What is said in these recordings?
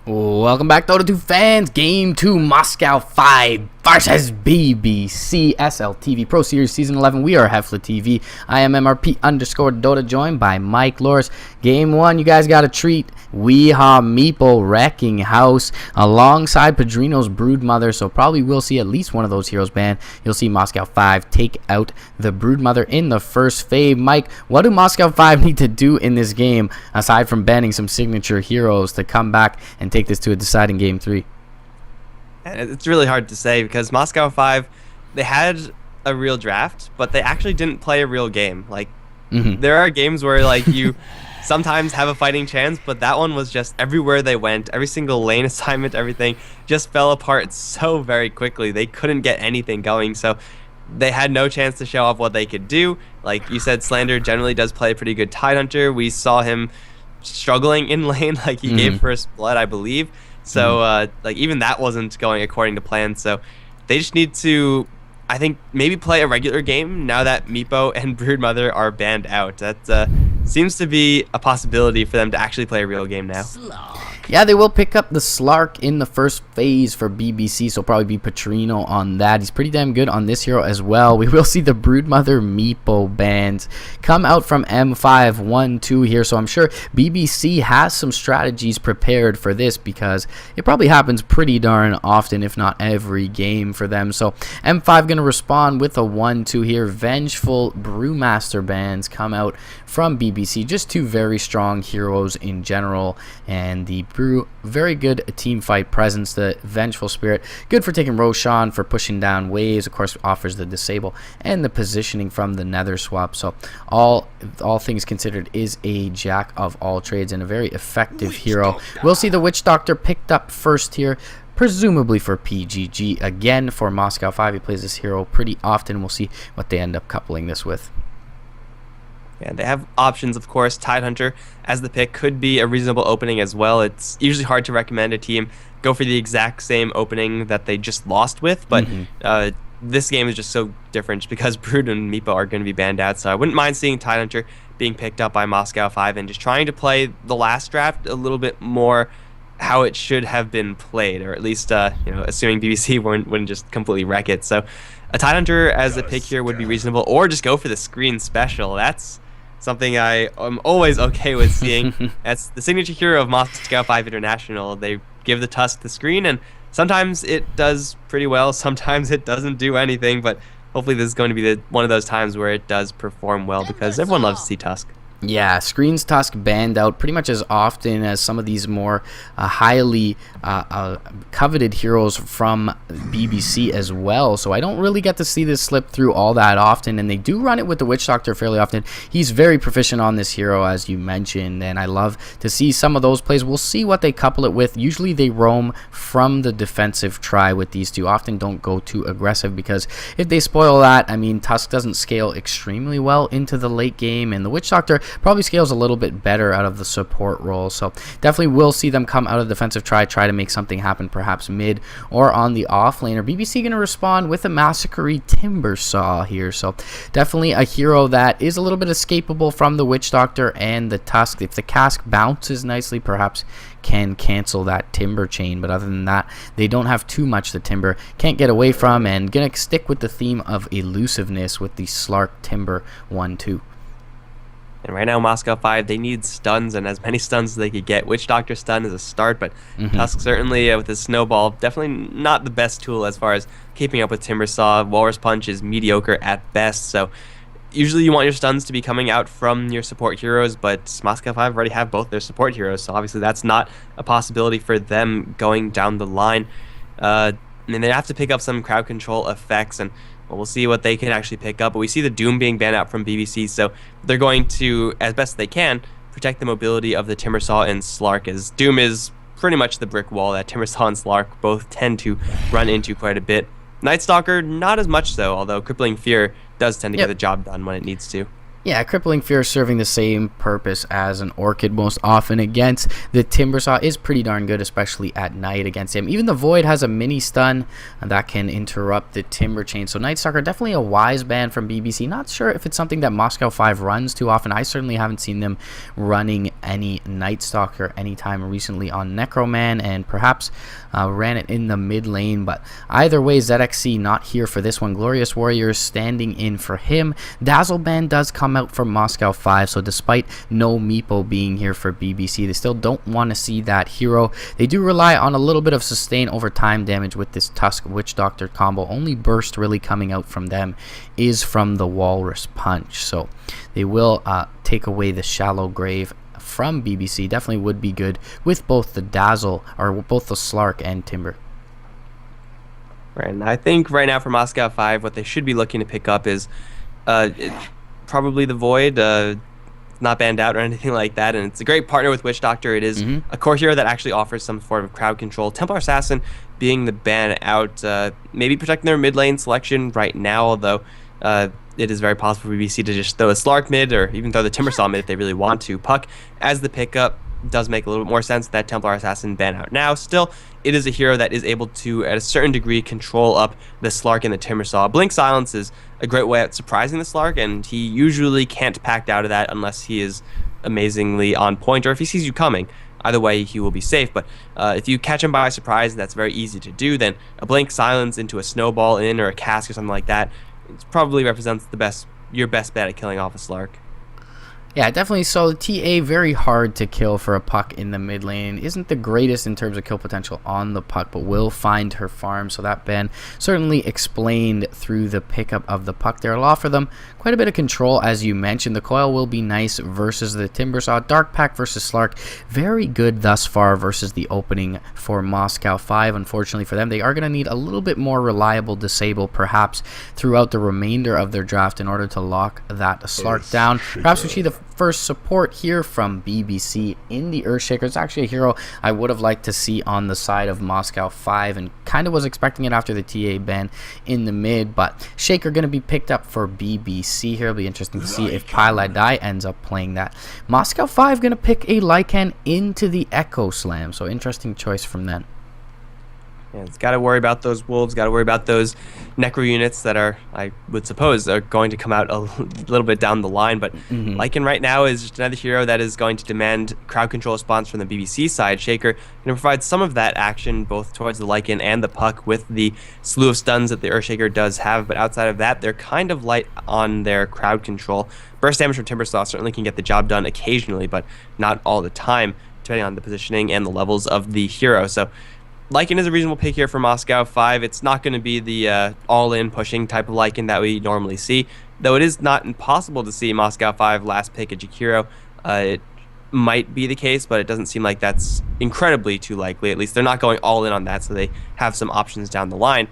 Welcome back, Dota 2 fans. Game 2, Moscow 5 versus BBC SLTV Pro Series Season 11. We are SLTV. I am MRP_Dota, joined by Mike Loris. Game 1, you guys got a treat. Weehaw Meeple wrecking house alongside Padrino's Broodmother. So probably will see at least one of those heroes banned. You'll see Moscow 5 take out the Broodmother in the first phase. Mike, what do Moscow 5 need to do in this game aside from banning some signature heroes to come back and take this to a deciding game 3? It's really hard to say because Moscow 5, they had a real draft, but they actually didn't play a real game. Like, there are games where like you sometimes have a fighting chance, but that one was just everywhere they went, every single lane assignment, everything just fell apart so very quickly. They couldn't get anything going, so they had no chance to show off what they could do. Like you said, Slander generally does play a pretty good Tidehunter. We saw him struggling in lane, like he gave first blood, I believe. So like even that wasn't going according to plan. So they just need to, I think, maybe play a regular game now that Meepo and Broodmother are banned out. That seems to be a possibility for them to actually play a real game now. Yeah, they will pick up the Slark in the first phase for BBC, so probably be Patrino on that. He's pretty damn good on this hero as well. We will see the Broodmother Meepo bans come out from M5.int here, so I'm sure BBC has some strategies prepared for this because it probably happens pretty darn often, if not every game for them. So M5 going to respond with a 1-2 here. Vengeful Brewmaster bans come out from BBC. Just two very strong heroes in general, and the Brew, very good team fight presence. The Vengeful Spirit, good for taking Roshan, for pushing down waves. Of course, offers the disable and the positioning from the Nether swap. So all things considered, is a jack of all trades and a very effective hero. We'll see the Witch Doctor picked up first here, presumably for PGG. Again, for Moscow 5, he plays this hero pretty often. We'll see what they end up coupling this with. Yeah, they have options, of course. Tidehunter as the pick could be a reasonable opening as well. It's usually hard to recommend a team go for the exact same opening that they just lost with, but this game is just so different because Brood and Meepo are going to be banned out, so I wouldn't mind seeing Tidehunter being picked up by Moscow 5 and just trying to play the last draft a little bit more how it should have been played, or at least assuming BBC wouldn't just completely wreck it. So a Tidehunter as a pick here would be reasonable, or just go for the screen special. That's something I am always okay with seeing. That's the signature hero of Moscow 5 International. They give the Tusk the screen, and sometimes it does pretty well, sometimes it doesn't do anything, but hopefully this is going to be one of those times where it does perform well because everyone loves to see Tusk. Yeah, Screens Tusk banned out pretty much as often as some of these more highly coveted heroes from BBC as well. So I don't really get to see this slip through all that often, and they do run it with the Witch Doctor fairly often. He's very proficient on this hero, as you mentioned, and I love to see some of those plays. We'll see what they couple it with. Usually they roam from the defensive try with these two. Often don't go too aggressive because if they spoil that, I mean, Tusk doesn't scale extremely well into the late game, and the Witch Doctor probably scales a little bit better out of the support role. So definitely will see them come out of the defensive try to make something happen, perhaps mid or on the off laner. BBC going to respond with a Massacre Timber Saw here. So definitely a hero that is a little bit escapable from the Witch Doctor and the Tusk. If the cask bounces nicely, perhaps can cancel that Timber chain, but other than that, they don't have too much the Timber can't get away from, and gonna stick with the theme of elusiveness with the Slark Timber 1-2. And right now, Moscow 5, they need stuns, and as many stuns as they could get. Witch Doctor stun is a start, but Tusk certainly, with his Snowball, definitely not the best tool as far as keeping up with Timber Saw. Walrus Punch is mediocre at best, so usually you want your stuns to be coming out from your support heroes, but Moscow 5 already have both their support heroes, so obviously that's not a possibility for them going down the line. And they have to pick up some crowd control effects, and we'll see what they can actually pick up. But we see the Doom being banned out from BBC, so they're going to, as best they can, protect the mobility of the Timbersaw and Slark, as Doom is pretty much the brick wall that Timbersaw and Slark both tend to run into quite a bit. Night Stalker, not as much so, although Crippling Fear does tend to get the job done when it needs to. Yeah, Crippling Fear serving the same purpose as an Orchid most often against the Timbersaw is pretty darn good, especially at night against him. Even the Void has a mini stun that can interrupt the Timber Chain. So Night Stalker, definitely a wise ban from BBC. Not sure if it's something that Moscow 5 runs too often. I certainly haven't seen them running any Night Stalker anytime recently on Necroman, and perhaps ran it in the mid lane. But either way, ZXC not here for this one. Glorious Warriors standing in for him. Dazzle ban does come out from Moscow 5, so despite no Meepo being here for BBC, they still don't want to see that hero. They do rely on a little bit of sustain over time damage with this Tusk Witch Doctor combo. Only burst really coming out from them is from the Walrus Punch, so they will take away the Shallow Grave from BBC. Definitely would be good with both the Dazzle, or both the Slark and Timber. Right, and I think right now for Moscow 5, what they should be looking to pick up is probably the Void, not banned out or anything like that, and it's a great partner with Witch Doctor. It is a core hero that actually offers some form of crowd control. Templar Assassin being the ban out, maybe protecting their mid lane selection right now, although it is very possible for BBC to just throw a Slark mid, or even throw the Timbersaw mid if they really want to. Puck as the pickup does make a little bit more sense that Templar Assassin ban out now. Still, it is a hero that is able to, at a certain degree, control up the Slark and the Timbersaw. Blink Silence is a great way at surprising the Slark, and he usually can't pack out of that unless he is amazingly on point, or if he sees you coming. Either way, he will be safe, but if you catch him by surprise, that's very easy to do, then a Blink Silence into a Snowball in, or a Cask or something like that, it probably represents your best bet at killing off a Slark. Yeah, definitely. So TA very hard to kill for a Puck in the mid lane. Isn't the greatest in terms of kill potential on the Puck, but will find her farm. So that ban certainly explained through the pickup of the Puck there. It'll offer them quite a bit of control, as you mentioned. The Coil will be nice versus the Timbersaw. Dark Pack versus Slark, very good thus far versus the opening for Moscow 5. Unfortunately for them, they are going to need a little bit more reliable disable perhaps throughout the remainder of their draft in order to lock that Slark down. Perhaps we see the first support here from BBC in the Earthshaker. It's actually a hero I would have liked to see on the side of Moscow 5, and kind of was expecting it after the TA ban in the mid, but Shaker going to be picked up for BBC here. It'll be interesting to see if Piladai ends up playing that. Moscow 5 going to pick a Lycan into the Echo Slam, so interesting choice from them. Yeah, it's got to worry about those wolves, got to worry about those necro units that are, I would suppose, are going to come out a little bit down the line. But Lycan right now is just another hero that is going to demand crowd control response from the BBC side. Shaker going to provide some of that action both towards the Lycan and the Puck with the slew of stuns that the Earthshaker does have. But outside of that, they're kind of light on their crowd control. Burst damage from Timbersaw certainly can get the job done occasionally, but not all the time, depending on the positioning and the levels of the hero. So Lycan is a reasonable pick here for Moscow 5. It's not going to be the all-in pushing type of Lycan that we normally see, though it is not impossible to see Moscow 5 last pick a Jakiro. It might be the case, but it doesn't seem like that's incredibly too likely. At least they're not going all in on that, so they have some options down the line.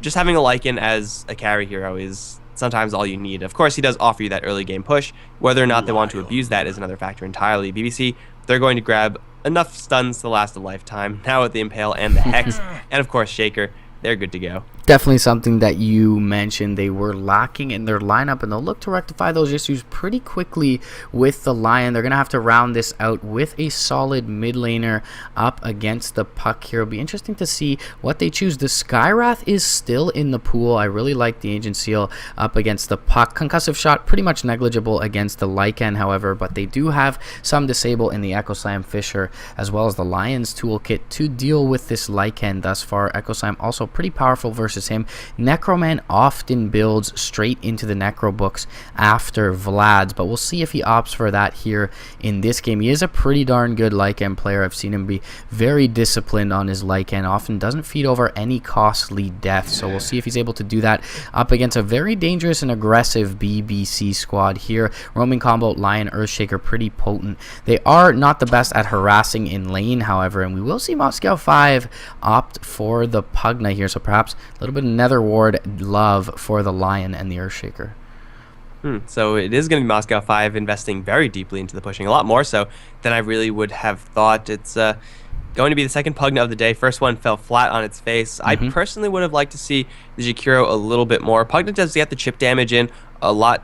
Just having a Lycan as a carry hero is sometimes all you need. Of course, he does offer you that early game push. Whether or not they want to abuse that is another factor entirely. BBC, they're going to grab enough stuns to last a lifetime, now with the Impale and the Hex, and of course Shaker, they're good to go. Definitely something that you mentioned they were lacking in their lineup, and they'll look to rectify those issues pretty quickly with the Lion. They're going to have to round this out with a solid mid laner up against the Puck here. It'll be interesting to see what they choose. The Skywrath is still in the pool. I really like the Ancient Seal up against the Puck. Concussive Shot, pretty much negligible against the Lycan, however, but they do have some disable in the Echo Slam Fisher, as well as the Lion's Toolkit to deal with this Lycan thus far. Echo Slam also pretty powerful versus him. Necroman often builds straight into the Necro books after Vlad's, but we'll see if he opts for that here in this game. He is a pretty darn good Lycan player. I've seen him be very disciplined on his Lycan, often doesn't feed over any costly death, so we'll see if he's able to do that up against a very dangerous and aggressive BBC squad here. Roaming combo, Lion, Earthshaker, pretty potent. They are not the best at harassing in lane, however, and we will see Moscow 5 opt for the Pugna here, so perhaps a little bit of Nether Ward love for the Lion and the Earthshaker. So it is going to be Moscow 5 investing very deeply into the pushing, a lot more so than I really would have thought. It's going to be the second Pugna of the day. First one fell flat on its face. I personally would have liked to see the Jakiro a little bit more. Pugna does get the chip damage in a lot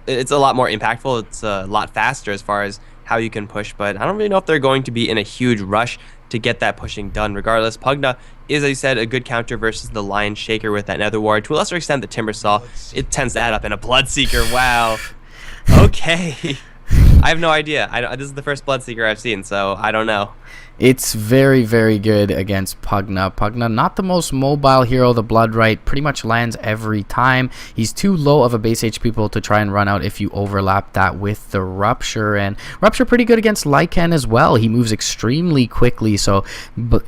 it's a lot more impactful. It's a lot faster as far as how you can push, but I don't really know if they're going to be in a huge rush to get that pushing done. Regardless, Pugna is, as you said, a good counter versus the Lion Shaker with that Nether Ward. To a lesser extent, the Timber Saw, it tends to add up in a Bloodseeker. Wow. Okay. I have no idea. This is the first Bloodseeker I've seen, so I don't know. It's very, very good against Pugna. Pugna, not the most mobile hero. The Bloodright pretty much lands every time. He's too low of a base HP pool to try and run out if you overlap that with the Rupture. And Rupture pretty good against Lycan as well. He moves extremely quickly, so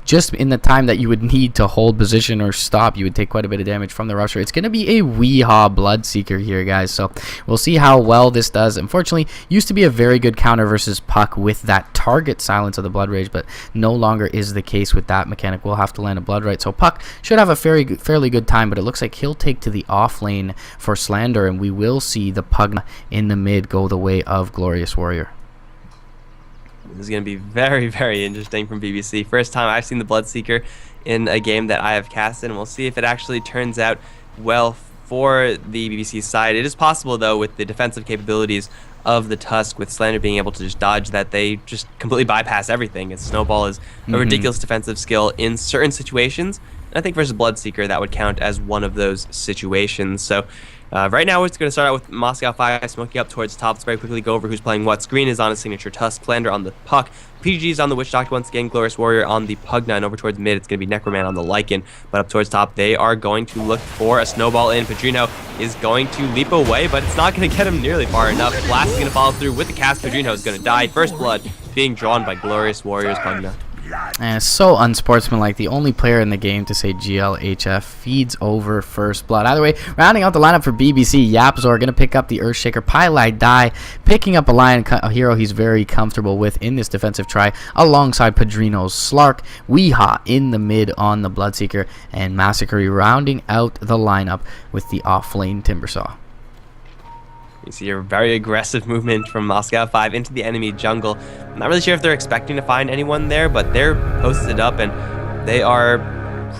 just in the time that you would need to hold position or stop, you would take quite a bit of damage from the Rupture. It's going to be a Weehaw Bloodseeker here, guys, so we'll see how well this does. Unfortunately, used to be a very good counter versus Puck with that target silence of the Blood Rage, but no longer is the case with that mechanic. We'll have to land a Bloodright, so Puck should have a fairly good time, but it looks like he'll take to the off lane for Slander, and we will see the Pugna in the mid go the way of Glorious Warrior. This is going to be very, very interesting from BBC. First time I've seen the Bloodseeker in a game that I have casted, and we'll see if it actually turns out well for the BBC side. It is possible, though, with the defensive capabilities of the Tusk, with Slander being able to just dodge, that they just completely bypass everything. Its Snowball is a ridiculous defensive skill in certain situations, and I think versus Bloodseeker that would count as one of those situations. So right now it's going to start out with Moscow 5 smoking up towards top. Let's very quickly go over who's playing what. Screen is on his signature Tusk, Slander on the Puck, PGG is on the Witch Doctor once again, Glorious Warrior on the Pugna, and over towards mid it's going to be Necroman on the Lycan. But up towards top they are going to look for a Snowball in. Padrino is going to leap away, but it's not going to get him nearly far enough. Blast is going to follow through with the cast. Padrino is going to die. First blood being drawn by Glorious Warrior's Pugna. And it's so unsportsmanlike. The only player in the game to say GLHF feeds over first blood. Either way, rounding out the lineup for BBC, Yapzor going to pick up the Earthshaker. Pylai Die picking up a hero he's very comfortable with in this defensive try, alongside Padrino's Slark. Weehaw in the mid on the Bloodseeker, and Massacre rounding out the lineup with the off-lane Timbersaw. You see a very aggressive movement from Moscow 5 into the enemy jungle. I'm not really sure if they're expecting to find anyone there, but they're posted up, and they are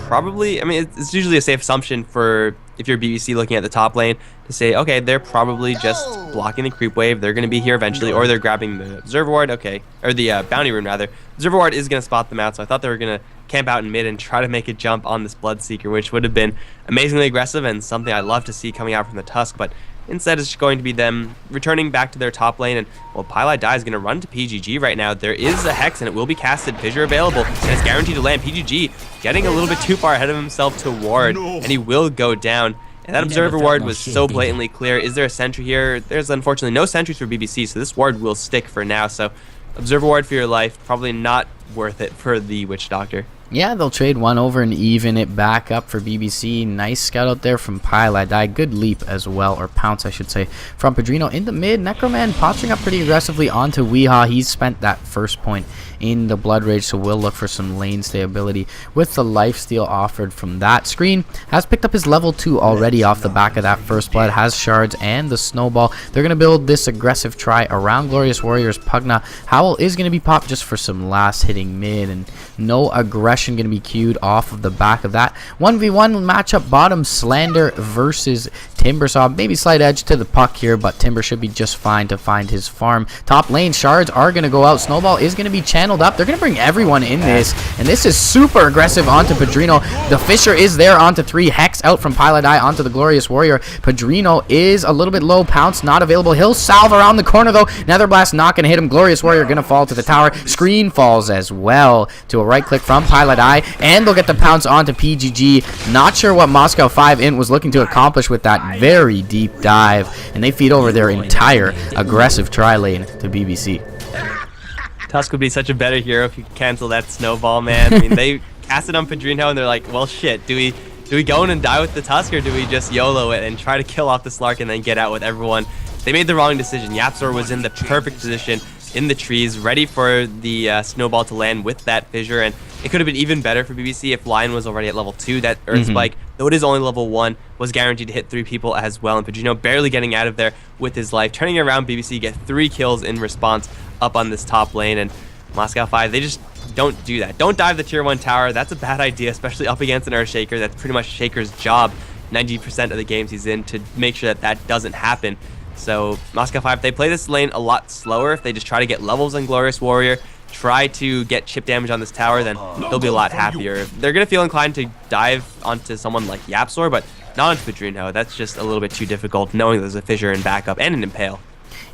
probably, I mean, it's usually a safe assumption for, if you're BBC looking at the top lane, to say, okay, they're probably just blocking the creep wave. They're going to be here eventually, or they're grabbing the Observer Ward, okay, or the Bounty Rune, rather. Observer Ward is going to spot them out, so I thought they were going to camp out in mid and try to make a jump on this Bloodseeker, which would have been amazingly aggressive and something I love to see coming out from the Tusk, but instead, it's going to be them returning back to their top lane, and well, Pylai Die is going to run to PGG right now. There is a Hex, and it will be casted. Fissure available, and it's guaranteed to land. PGG getting a little bit too far ahead of himself to ward, and he will go down. And that Observer Ward was so blatantly clear. Is there a sentry here? There's unfortunately no sentries for BBC, so this ward will stick for now. So Observer Ward for your life, probably not worth it for the Witch Doctor. Yeah, they'll trade one over and even it back up for BBC. Nice scout out there from Pylai Die. Good leap as well, or pounce I should say, from Padrino in the mid. Necroman posturing up pretty aggressively onto Weehaw. He's spent that first point in the Blood Rage, so we'll look for some lane stability with the lifesteal offered from that. Screen has picked up his level 2 already off the back of that first blood, has shards and the Snowball. They're going to build this aggressive try around Glorious Warrior's Pugna. Howl is going to be popped just for some last hitting mid, and no aggression going to be queued off of the back of that. 1v1 matchup bottom, Slander versus Timbersaw. Maybe slight edge to the Puck here, but Timber should be just fine to find his farm. Top lane, shards are going to go out. Snowball is going to be channeled up. They're going to bring everyone in this, and this is super aggressive onto Padrino. The Fissure is there onto 3. Hex out from Pylai Die onto the Glorious Warrior. Padrino is a little bit low. Pounce not available. He'll salve around the corner though. Nether Blast not going to hit him. Glorious Warrior going to fall to the tower. Screen falls as well to a right click from Pylai Die, and they'll get the pounce onto PGG. Not sure what Moscow 5.int was looking to accomplish with that very deep dive, and they feed over their entire aggressive tri lane to BBC. Tusk would be such a better hero if you could cancel that Snowball, man. I mean, they cast it on Padrino, and they're like, well, shit, do we go in and die with the Tusk, or do we just YOLO it and try to kill off the Slark and then get out with everyone? They made the wrong decision. Yapzor was in the perfect position in the trees, ready for the Snowball to land with that Fissure, and it could have been even better for BBC if Lion was already at level 2. That Earth Spike, though it is only level 1, was guaranteed to hit 3 people as well, and Padrino barely getting out of there with his life, turning around BBC, get 3 kills in response up on this top lane, and Moscow 5, they just don't do that. Don't dive the tier 1 tower. That's a bad idea, especially up against an Earthshaker. That's pretty much Shaker's job 90% of the games he's in, to make sure that that doesn't happen. So Moscow 5, they play this lane a lot slower. If they just try to get levels on Glorious Warrior, try to get chip damage on this tower, then they'll be a lot happier. They're going to feel inclined to dive onto someone like Yapzor, but not onto Padrino. That's just a little bit too difficult, knowing there's a Fissure in backup and an Impale.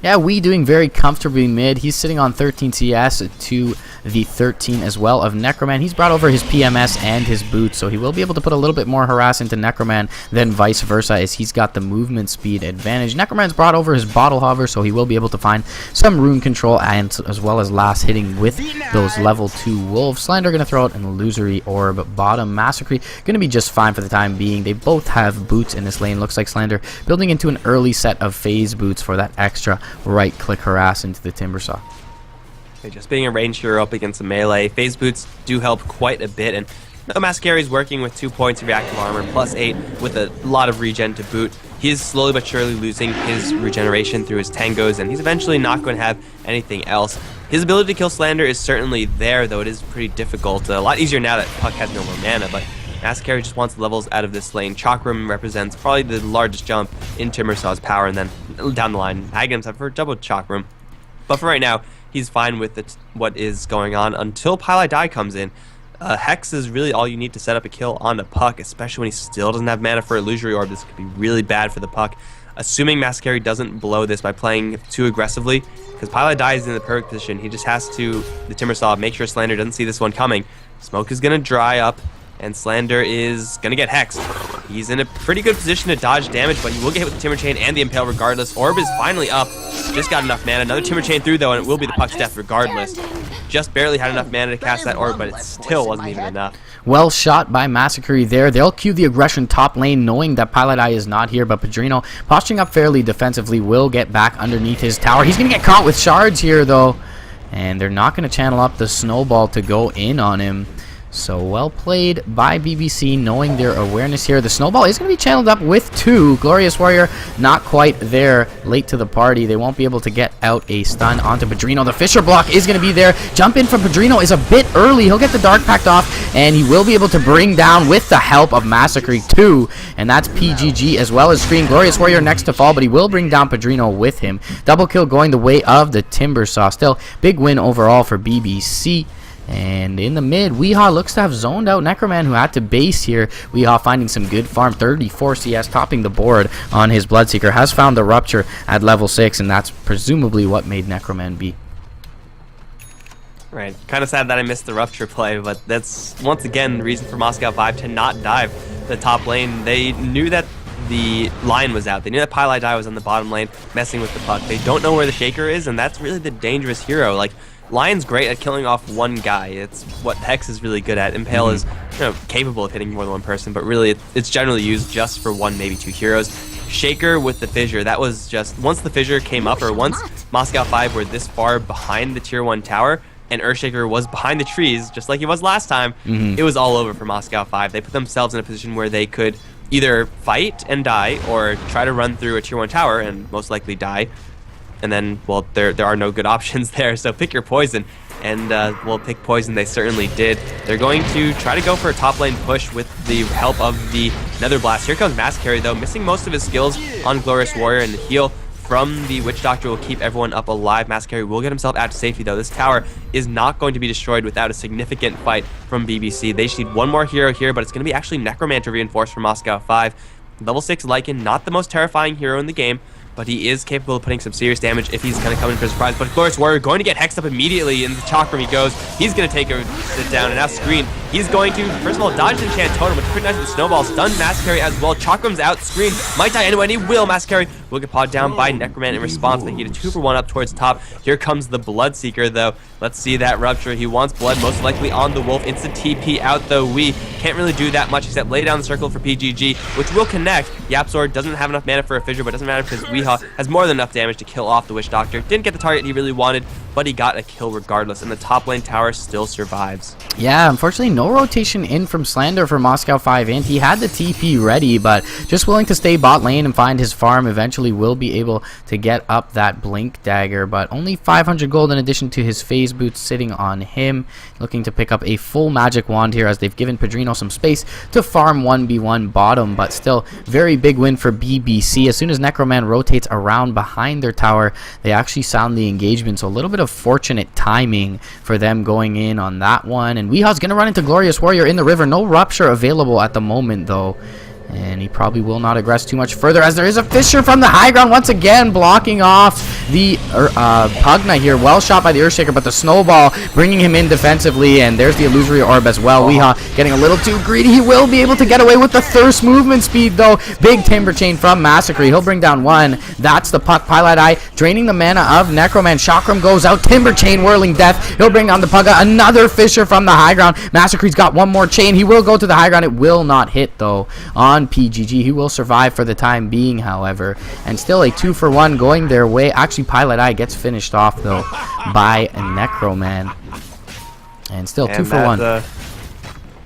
Yeah, we doing very comfortably mid. He's sitting on 13 CS to the 13 as well of Necroman. He's brought over his PMS and his boots, so he will be able to put a little bit more harass into Necroman than vice versa, as he's got the movement speed advantage. Necroman's brought over his bottle hover, so he will be able to find some rune control and as well as last hitting with those level 2 wolves. Slander going to throw out an illusory orb bottom. Massacre going to be just fine for the time being. They both have boots in this lane. Looks like Slander building into an early set of phase boots for that extra right click harass into the Timbersaw. Okay, just being a ranged hero up against a melee, phase boots do help quite a bit, and Mascari is working with 2 points of reactive armor plus 8 with a lot of regen to boot. He is slowly but surely losing his regeneration through his tangos, and he's eventually not going to have anything else. His ability to kill Slander is certainly there, though it is pretty difficult. A lot easier now that Puck has no more mana, but Mascari just wants levels out of this lane. Chakram represents probably the largest jump in Timbersaw's power, and then down the line, Agams have for double Chakram. But for right now, he's fine with what is going on until Pile Die comes in. Hex is really all you need to set up a kill on the Puck, especially when he still doesn't have mana for Illusory Orb. This could be really bad for the Puck. Assuming Mascari doesn't blow this by playing too aggressively, because Pile Die is in the perfect position. He just has to, the Timbersaw, make sure Slander doesn't see this one coming. Smoke is going to dry up, and Slander is going to get hexed. He's in a pretty good position to dodge damage, but he will get hit with the Timber Chain and the Impale regardless. Orb is finally up. Just got enough mana. Another Timber Chain through, though, and it will be the Puck's death regardless. Just barely had enough mana to cast that Orb, but it still wasn't even enough. Well shot by Massacre there. They'll cue the aggression top lane, knowing that Pilotai is not here, but Padrino, posturing up fairly defensively, will get back underneath his tower. He's going to get caught with shards here, though, and they're not going to channel up the snowball to go in on him. So well played by BBC, knowing their awareness here. The snowball is going to be channeled up with 2. Glorious Warrior not quite there, late to the party. They won't be able to get out a stun onto Padrino. The Fissure block is going to be there. Jump in from Padrino is a bit early. He'll get the Dark Pact off, and he will be able to bring down, with the help of Massacre, 2. And that's PGG as well as Scream. Glorious Warrior next to fall, but he will bring down Padrino with him. Double kill going the way of the Timbersaw. Still, big win overall for BBC. And in the mid, Weehaw looks to have zoned out Necroman, who had to base here. Weehaw finding some good farm, 34 CS, topping the board on his Bloodseeker. Has found the Rupture at level 6, and that's presumably what made Necroman be. Right, kind of sad that I missed the Rupture play, but that's once again the reason for Moscow 5 to not dive the top lane. They knew that the line was out. They knew that Pile Die was on the bottom lane, messing with the Puck. They don't know where the Shaker is, and that's really the dangerous hero. Like, Lion's great at killing off one guy. It's what Hex is really good at. Impale is capable of hitting more than one person, but really it's generally used just for 1, maybe 2 heroes. Shaker with the Fissure, that was just, once the Fissure came up, or once Moscow 5 were this far behind the tier 1 tower, and Earthshaker was behind the trees, just like he was last time, it was all over for Moscow 5. They put themselves in a position where they could either fight and die, or try to run through a tier 1 tower and most likely die. And then, well, there are no good options there, so pick your poison. And, well, pick poison they certainly did. They're going to try to go for a top lane push with the help of the Nether Blast. Here comes Mascari, though, missing most of his skills on Glorious Warrior, and the heal from the Witch Doctor will keep everyone up alive. Mascari will get himself out to safety, though. This tower is not going to be destroyed without a significant fight from BBC. They just need one more hero here, but it's going to be actually Necromancer reinforced for Moscow 5. Level 6 Lycan, not the most terrifying hero in the game, but he is capable of putting some serious damage if he's going to come in for a surprise. But Glorious Warrior going to get hexed up immediately, in the Chakram he goes. He's going to take a sit down, and now Screen. He's going to, first of all, dodge the Enchant Totem, which pretty nice with the snowball. Stun Mascari as well. Chakram's out. Screen might die anyway, and he will. Mascari will get pawed down by Necroman in response. They need a 2-for-1 up towards the top. Here comes the Bloodseeker, though. Let's see that Rupture. He wants blood, most likely on the Wolf. Instant TP out, though. We can't really do that much except lay down the circle for PGG, which will connect. Yapzor doesn't have enough mana for a Fissure, but doesn't matter because Weehaw has more than enough damage to kill off the Witch Doctor. Didn't get the target he really wanted, but he got a kill regardless, and the top lane tower still survives. Yeah, unfortunately, no rotation in from Slander for Moscow 5-int. He had the TP ready, but just willing to stay bot lane and find his farm. Eventually will be able to get up that Blink Dagger, but only 500 gold in addition to his phase boots sitting on him. Looking to pick up a full magic wand here, as they've given Padrino some space to farm 1v1 bottom, but still very big win for BBC. As soon as Necroman rotated rotates around behind their tower, they actually sound the engagement. So a little bit of fortunate timing for them going in on that one. And Weeha's going to run into Glorious Warrior in the river. No Rupture available at the moment, though. And he probably will not aggress too much further, as there is a Fissure from the high ground once again, blocking off the Pugna here. Well shot by the Earthshaker, but the Snowball bringing him in defensively. And there's the Illusory Orb as well. Weeha getting a little too greedy. He will be able to get away with the Thirst movement speed, though. Big Timber Chain from Massacre. He'll bring down one. That's the Puck. Pilot Eye draining the mana of Necroman. Chakram goes out. Timber Chain, Whirling Death. He'll bring down the Pugga. Another Fissure from the high ground. Massacre's got one more chain. He will go to the high ground. It will not hit, though, on PGG. He will survive for the time being, however, and still a 2-for-1 going their way. Actually, Pilot Eye gets finished off, though, by a Necroman, and still 2-for-1.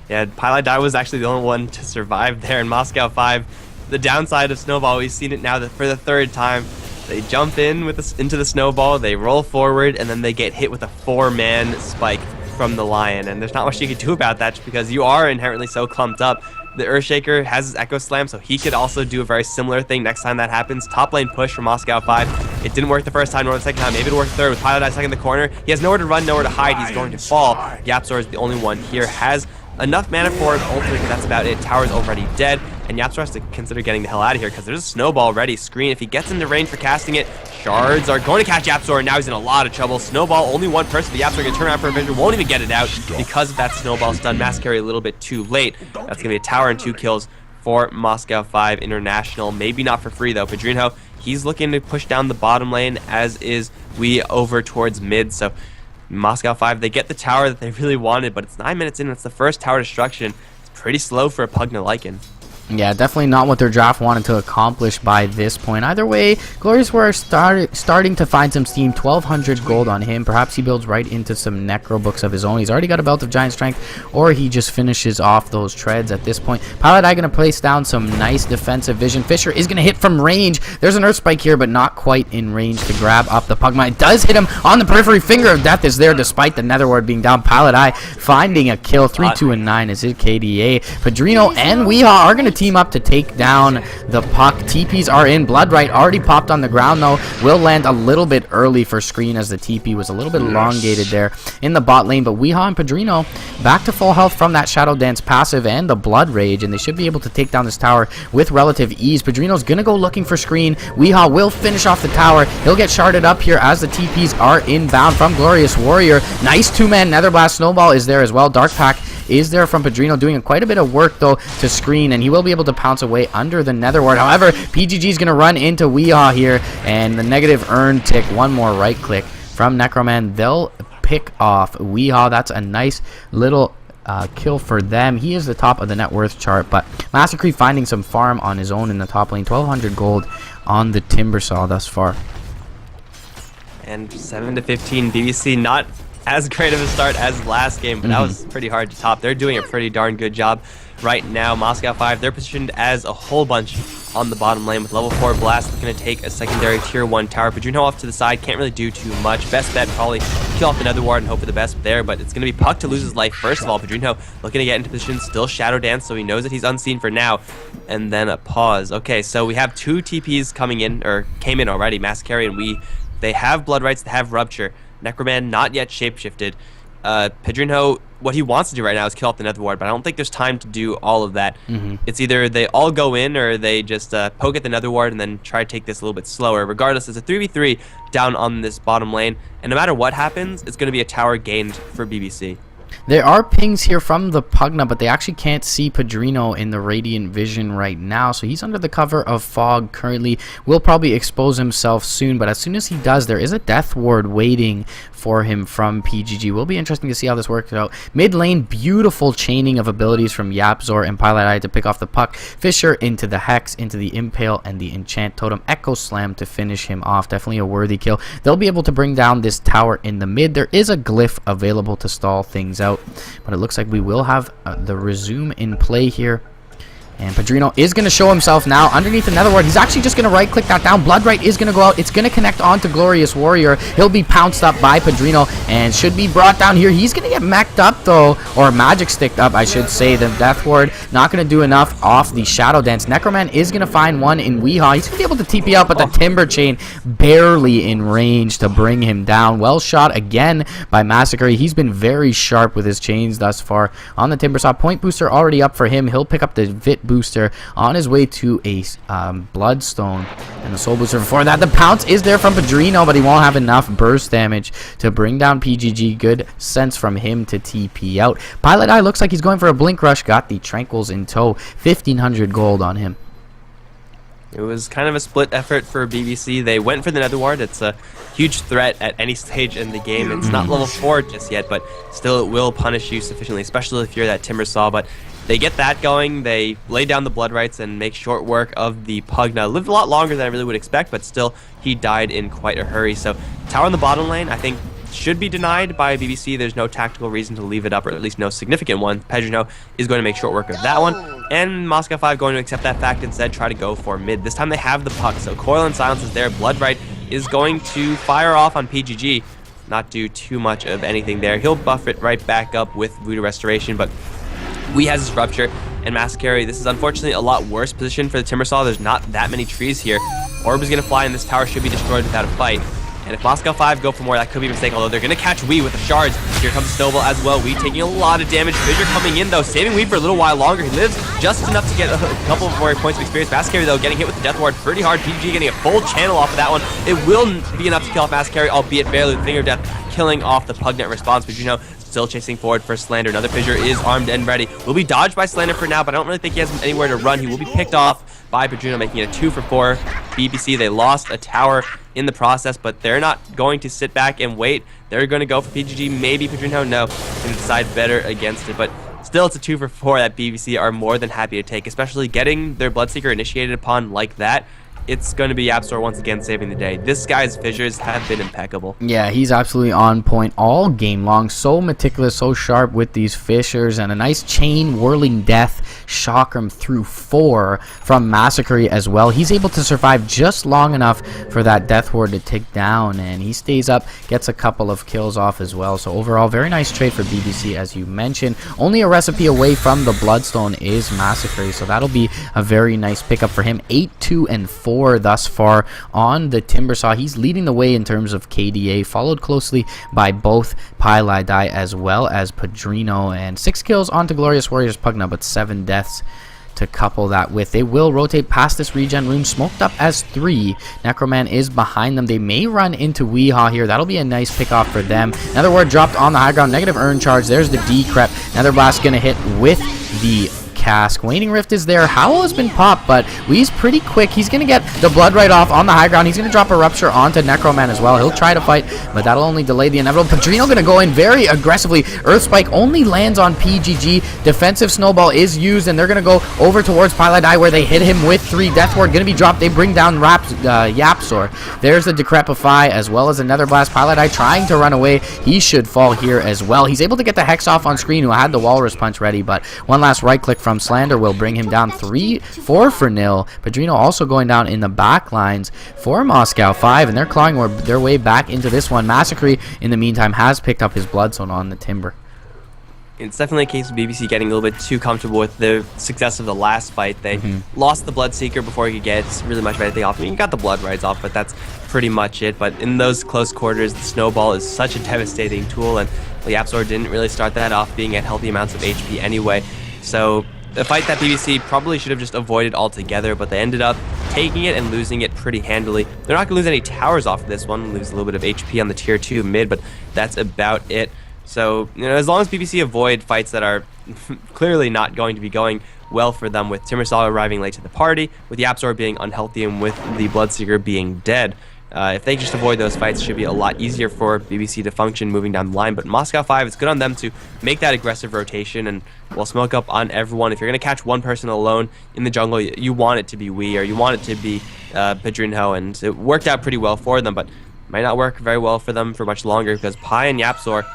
Yeah, Pilot Eye was actually the only one to survive there in Moscow 5. The downside of Snowball, we've seen it now for the third time. They jump in with into the Snowball, they roll forward, and then they get hit with a 4-man spike from the Lion, and there's not much you can do about that just because you are inherently so clumped up. The Earthshaker has his Echo Slam, so he could also do a very similar thing next time that happens. Top lane push from Moscow 5. It didn't work the first time, nor the second time. Maybe it'll work the third with Pilot Eye stuck in the corner. He has nowhere to run, nowhere to hide. He's going to fall. Yapzor is the only one here. Has enough mana for his ultimate, but that's about it. Tower's already dead, and Yapzor has to consider getting the hell out of here because there's a Snowball ready. Screen, if he gets into range for casting it, Shards are going to catch Yapzor, and now he's in a lot of trouble. Snowball, only one person, but Yapzor can turn around for a vision, won't even get it out because of that Snowball stun. Massacre a little bit too late. That's going to be a tower and 2 kills for Moscow 5 International. Maybe not for free, though. Padrinho, he's looking to push down the bottom lane, as is we over towards mid. So Moscow 5, they get the tower that they really wanted, but it's 9 minutes in. It's the first tower destruction. It's pretty slow for a Pugna Lycan. Yeah, definitely not what their draft wanted to accomplish by this point. Either way, Glorious Warrior starting to find some steam. 1,200 gold on him. Perhaps he builds right into some Necro books of his own. He's already got a Belt of Giant Strength, or he just finishes off those treads at this point. Pilot Eye going to place down some nice defensive vision. Fissure is going to hit from range. There's an Earth Spike here, but not quite in range to grab up the Pugma. It does hit him on the periphery. Finger of Death is there despite the Nether Ward being down. Pilot Eye finding a kill. 3, 2, and 9 is it. KDA. Padrinho and Weeha are going to team up to take down the Puck. TPs are in. Bloodright already popped on the ground, though. Will land a little bit early for Screen, as the TP was a little bit elongated there in the bot lane. But Weeha and Padrinho back to full health from that Shadow Dance passive and the Blood Rage, and they should be able to take down this tower with relative ease. Padrino's going to go looking for Screen. Weeha will finish off the tower. He'll get sharded up here as the TPs are inbound from Glorious Warrior. Nice 2-man Nether Blast. Snowball is there as well. Dark Pack is there from Padrinho, doing quite a bit of work, though, to Screen, and he will be able to pounce away under the Nether Ward. However, PGG is going to run into Weeha here, and the negative earn tick, one more right click from Necroman. They'll pick off Weeha. That's a nice little kill for them. He is the top of the net worth chart, but Massacre finding some farm on his own in the top lane. 1,200 gold on the Timbersaw thus far. And 7 to 15, BBC not as great of a start as last game, but that was pretty hard to top. They're doing a pretty darn good job right now. Moscow 5, they're positioned as a whole bunch on the bottom lane with level 4 Blast. Going to take a secondary tier 1 tower. Padrinho off to the side, can't really do too much. Best bet, probably kill off the Nether Ward and hope for the best there, but it's going to be Puck to lose his life. First of all, Padrinho looking to get into position, still Shadow Dance, so he knows that he's unseen for now. And then a pause. Okay, so we have 2 TPs coming in, or came in already, Massacre and they have Blood Rights, they have Rupture. Necroman not yet shapeshifted. Padrinho, what he wants to do right now is kill off the Nether Ward, but I don't think there's time to do all of that. It's either they all go in or they just poke at the Nether Ward and then try to take this a little bit slower. Regardless, it's a 3v3 down on this bottom lane, and no matter what happens, it's going to be a tower gained for BBC. There are pings here from the Pugna, but they actually can't see Padrinho in the Radiant Vision right now, so he's under the cover of fog currently. Will probably expose himself soon, but as soon as he does, there is a Death Ward waiting for him from PGG. Will be interesting to see how this works out. Mid lane, beautiful chaining of abilities from Yapzor and Pilot Eye to pick off the Puck. Fissure into the Hex, into the Impale, and the Enchant Totem. Echo Slam to finish him off. Definitely a worthy kill. They'll be able to bring down this tower in the mid. There is a glyph available to stall things out, but it looks like we will have the resume in play here. And Padrino is going to show himself now underneath the Nether Ward. He's actually just going to right-click that down. Bloodright is going to go out. It's going to connect onto Glorious Warrior. He'll be pounced up by Padrino and should be brought down here. He's going to get mech'd up, though, or magic sticked up, I should say. The Death Ward not going to do enough off the Shadow Dance. Necroman is going to find one in Weehaw. He's going to be able to TP out, but the Timber Chain barely in range to bring him down. Well shot again by Massacre. He's been very sharp with his chains thus far on the Timbersaw. Point booster already up for him. He'll pick up the Vit booster on his way to a Bloodstone and the Soul booster. Before that, the pounce is there from Padrino, but he won't have enough burst damage to bring down PGG. Good sense from him to TP out. Pilot Eye looks like he's going for a Blink Rush. Got the Tranquils in tow. 1,500 gold on him. It was kind of a split effort for BBC. They went for the Nether Ward. It's a huge threat at any stage in the game. It's not level 4 just yet, but still it will punish you sufficiently, especially if you're that Timbersaw. But they get that going. They lay down the Blood Rights and make short work of the Pugna. Lived a lot longer than I really would expect, but still he died in quite a hurry. So tower in the bottom lane, I think, should be denied by BBC. There's no tactical reason to leave it up, or at least no significant one. Pedrino is going to make short work of that one, and Moscow 5 going to accept that fact, instead try to go for mid. This time they have the puck, so Coil and Silence is there. Bloodright is going to fire off on PGG, not do too much of anything there. He'll buff it right back up with Voodoo Restoration, but Wee has his Rupture, and Massacre, this is unfortunately a lot worse position for the Timbersaw. There's not that many trees here. Orb is going to fly, and this tower should be destroyed without a fight. And if Moscow 5 go for more, that could be a mistake, although they're going to catch Wee with the shards. Here comes Snowball as well. Wee taking a lot of damage. Fissure coming in, though, saving Wee for a little while longer. He lives just enough to get a couple more points of experience. Massacre, though, getting hit with the Death Ward pretty hard. PG getting a full channel off of that one. It will be enough to kill off Massacre, albeit barely with Finger of Death, killing off the Pugnet response. But you know, still chasing forward for Slander. Another Fissure is armed and ready. Will be dodged by Slander for now, but I don't really think he has anywhere to run. He will be picked off by Padrino, making it a 2 for 4. BBC, they lost a tower in the process, but they're not going to sit back and wait. They're going to go for PGG, maybe Padrino, no. Going to decide better against it, but still it's a 2 for 4 that BBC are more than happy to take, especially getting their Bloodseeker initiated upon like that. It's going to be App Store once again saving the day. This guy's fissures have been impeccable. Yeah, he's absolutely on point all game long. So meticulous, so sharp with these fissures, and a nice chain whirling death chakram through 4 from Massacre as well. He's able to survive just long enough for that Death Ward to tick down, and he stays up, gets a couple of kills off as well. So overall, very nice trade for BBC, as you mentioned. Only a recipe away from the Bloodstone is Massacre, so that'll be a very nice pickup for him. 8, 2, and 4 thus far on the Timbersaw. He's leading the way in terms of KDA, followed closely by both Pylai as well as Padrino, and 6 kills onto Glorious Warrior's Pugna, but 7 deaths to couple that with. They will rotate past this regen rune, smoked up as 3. Necroman is behind them. They may run into Weehaw here. That'll be a nice pick off for them. Another ward dropped on the high ground. Negative Urn Charge. There's the Decrep. Nether Blast gonna hit with the cask. Waning Rift is there. Howl has been popped, but Wee's pretty quick. He's going to get the Blood Right off on the high ground. He's going to drop a Rupture onto Necroman as well. He'll try to fight, but that'll only delay the inevitable. Padrino going to go in very aggressively. Earth Spike only lands on PGG. Defensive Snowball is used, and they're going to go over towards Pylai where they hit him with 3. Death Ward going to be dropped. They bring down Yapsor. There's the Decrepify as well as another Blast. Pylai trying to run away. He should fall here as well. He's able to get the Hex off on screen, who had the Walrus Punch ready, but one last right click from Slander will bring him down 4 for nil. Padrino also going down in the back lines for Moscow 5, and they're clawing their way back into this one. Massacre, in the meantime, has picked up his Bloodstone on the Timber. It's definitely a case of BBC getting a little bit too comfortable with the success of the last fight. They lost the Bloodseeker before he could get really much of anything off. I mean, he got the Blood Rides off, but that's pretty much it. But in those close quarters, the Snowball is such a devastating tool, and the Yapsor didn't really start that off being at healthy amounts of HP anyway. So a fight that BBC probably should have just avoided altogether, but they ended up taking it and losing it pretty handily. They're not going to lose any towers off of this one, lose a little bit of HP on the tier 2 mid, but that's about it. So, you know, as long as BBC avoid fights that are clearly not going to be going well for them, with Timbersaw arriving late to the party, with the Yapsor being unhealthy, and with the Bloodseeker being dead, if they just avoid those fights, it should be a lot easier for BBC to function moving down the line. But Moscow 5, it's good on them to make that aggressive rotation and, well, smoke up on everyone. If you're going to catch one person alone in the jungle, you want it to be Wee, or you want it to be Padrino, and it worked out pretty well for them, but might not work very well for them for much longer, because Pi and Yapsor,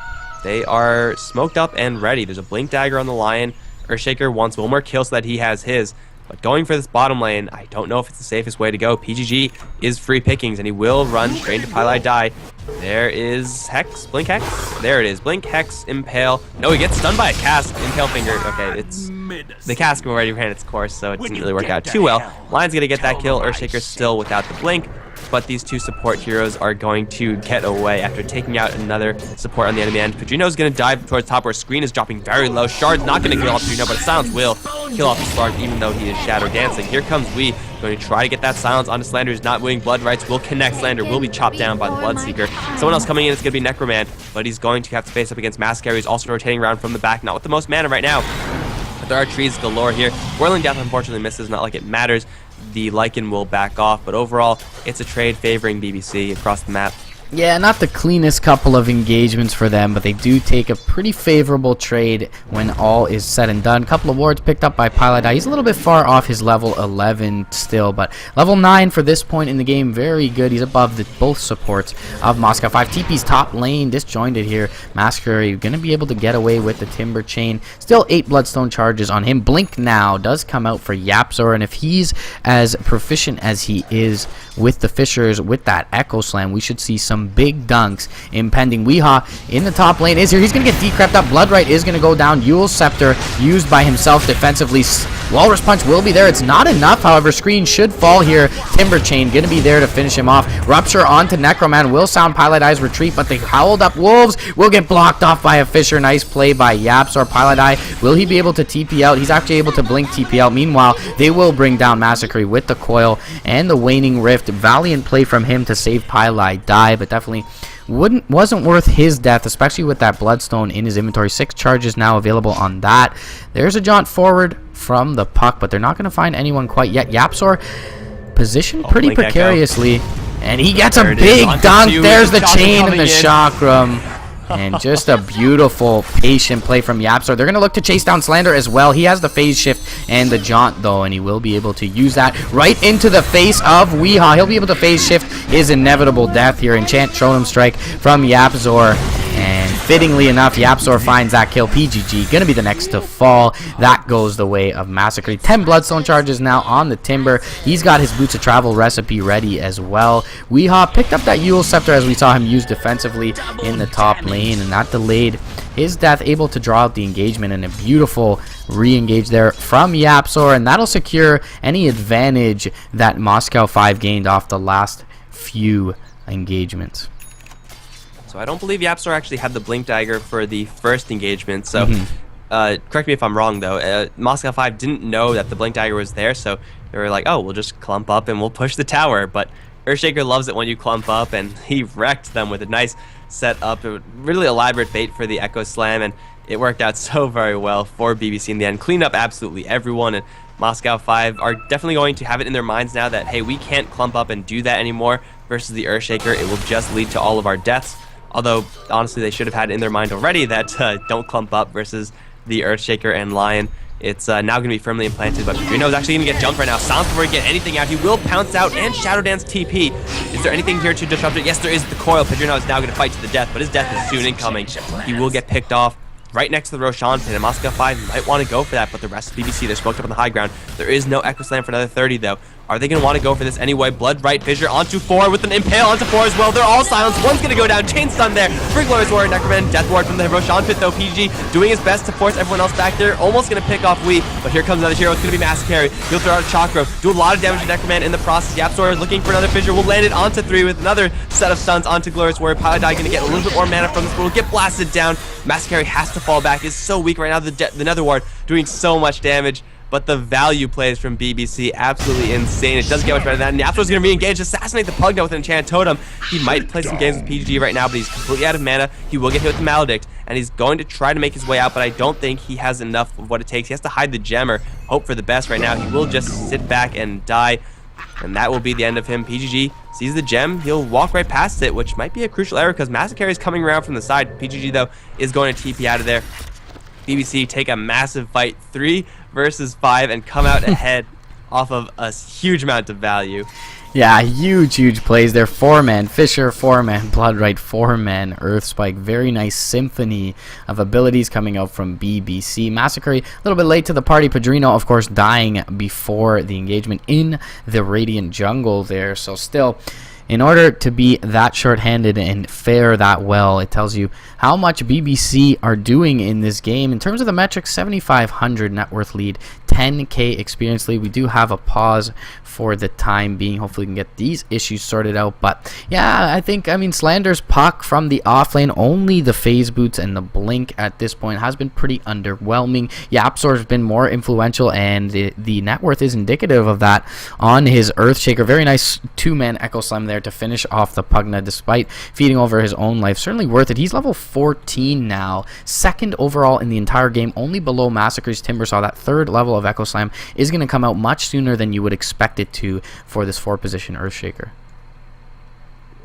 they are smoked up and ready. There's a Blink Dagger on the Lion. Earthshaker wants one more kill so that he has his. But going for this bottom lane, I don't know if it's the safest way to go. PGG is free pickings, and he will run straight into Pylai Die. There is Hex, Blink Hex. There it is, Blink Hex, Impale. No, he gets stunned by a Cask, Impale Finger. Okay, it's the Cask already ran its course, so it didn't really work out too well. Lion's gonna get that kill. Earthshaker still without the Blink, but these two support heroes are going to get away after taking out another support on the enemy end. Pedrino's gonna dive towards top where Screen is dropping very low. Shard's not gonna kill off Pedrino, but Silence will kill off the Spark even though he is Shadow Dancing. Here comes Wee, going to try to get that Silence onto Slander, who's not winning. Blood Rights will connect. Slander will be chopped down by the Bloodseeker. Someone else coming in is going to be Necroman, but he's going to have to face up against Maskari, who's also rotating around from the back, not with the most mana right now. But there are trees galore here. Whirling Death unfortunately misses, not like it matters. The Lycan will back off, but overall, it's a trade favoring BBC across the map. Yeah, not the cleanest couple of engagements for them, but they do take a pretty favorable trade when all is said and done. Couple of wards picked up by Pylai. He's a little bit far off his level 11 still, but level 9 for this point in the game, very good. He's above both supports of Moscow 5. TP's top lane disjointed here. Maskari going to be able to get away with the Timber Chain. Still 8 Bloodstone charges on him. Blink now does come out for Yapzor, and if he's as proficient as he is with the Fishers, with that Echo Slam, we should see some big dunks impending. Weehaw in the top lane is here. He's going to get decrept up. Bloodright is going to go down. Yule's Scepter used by himself defensively. Walrus Punch will be there. It's not enough, however. Screen should fall here. Timber Chain going to be there to finish him off. Rupture onto Necroman will sound Pylai Die's retreat, but the Howled Up Wolves will get blocked off by a Fisher. Nice play by Yaps or Pylai Die. Will he be able to TP out? He's actually able to blink TP out. Meanwhile, they will bring down Massacre with the Coil and the Waning Rift. Valiant play from him to save Pylai Die, but definitely wasn't worth his death, especially with that Bloodstone in his inventory. 6 charges now available on that. There's a jaunt forward from the puck, but they're not going to find anyone quite yet. Yapzor positioned pretty precariously, and he gets a big dunk. There's the chain and the chakram. And just a beautiful, patient play from Yapzor. They're going to look to chase down Slander as well. He has the phase shift and the jaunt, though, and he will be able to use that right into the face of Weehaw. He'll be able to phase shift his inevitable death here. Enchant Totem Strike from Yapzor. And fittingly enough, Yapzor finds that kill. PGG going to be the next to fall. That goes the way of Massacre. 10 Bloodstone charges now on the Timber. He's got his Boots of Travel recipe ready as well. Weehaw picked up that Yule Scepter as we saw him use defensively in the top lane, and that delayed his death, able to draw out the engagement, and a beautiful re-engage there from Yapzor, and that'll secure any advantage that Moscow 5 gained off the last few engagements. So I don't believe Yapzor actually had the Blink Dagger for the first engagement, so correct me if I'm wrong though. Moscow 5 didn't know that the Blink Dagger was there, so they were like, oh, we'll just clump up and we'll push the tower. But Earthshaker loves it when you clump up, and he wrecked them with a nice set up, a really elaborate bait for the Echo Slam, and it worked out so very well for BBC in the end. Cleaned up absolutely everyone, and Moscow 5 are definitely going to have it in their minds now that, hey, we can't clump up and do that anymore versus the Earthshaker. It will just lead to all of our deaths. Although, honestly, they should have had it in their mind already that don't clump up versus the Earthshaker and Lion. It's now going to be firmly implanted, but Pedrino is actually going to get jumped right now. Silence before he get anything out. He will pounce out and Shadow Dance TP. Is there anything here to disrupt it? Yes, there is the Coil. Pedrino is now going to fight to the death, but his death is soon incoming. He will get picked off right next to the Roshan pin, and Moscow 5 might want to go for that, but the rest of BBC, they're smoked up on the high ground. There is no Echo Slam for another 30, though. Are they going to want to go for this anyway? Blood Right Fissure onto 4 with an Impale onto 4 as well. They're all silenced. One's going to go down. Chain stun there for Glorious Warrior Necroman. Death Ward from the Roshan pit, though. PG doing his best to force everyone else back there. Almost going to pick off Wee, but here comes another hero. It's going to be Massacre. He'll throw out a Chakra. Do a lot of damage to Necroman in the process. Yapzor looking for another Fissure. Will land it onto 3 with another set of stuns onto Glorious Warrior. Pylai Die going to get a little bit more mana from this, but will get blasted down. Massacre has to fall back. Is so weak right now. The Nether Ward doing so much damage. But the value plays from BBC, absolutely insane. It doesn't get much better than that. And Yapzor's going to re-engage, assassinate the Pug now with an Enchant Totem. He might play some games with PGG right now, but he's completely out of mana. He will get hit with the Maledict, and he's going to try to make his way out, but I don't think he has enough of what it takes. He has to hide the gem or hope for the best right now. He will just sit back and die, and that will be the end of him. PGG sees the gem. He'll walk right past it, which might be a crucial error because Massacre is coming around from the side. PGG, though, is going to TP out of there. BBC take a massive fight, 3 versus 5, and come out ahead off of a huge amount of value. Yeah, huge plays there. 4-man Fisher, 4-man Bloodright, 4-man Earthspike. Very nice symphony of abilities coming out from BBC. Massacre a little bit late to the party. Padrino, of course, dying before the engagement in the Radiant jungle there. So still, in order to be that short-handed and fare that well, it tells you how much BBC are doing in this game. In terms of the metrics, 7,500 net worth lead, 10k experience lead. We do have a pause for the time being. Hopefully we can get these issues sorted out. But yeah, I mean, Slander's puck from the offlane, only the phase boots and the blink at this point has been pretty underwhelming. Yapsor's been more influential, and the net worth is indicative of that on his Earthshaker. Very nice 2-man Echo Slam there to finish off the Pugna despite feeding over his own life. Certainly worth it. He's level 14 now, second overall in the entire game, only below Massacre's Timbersaw. That third level of Echo Slam is going to come out much sooner than you would expect it to for this 4-position Earthshaker.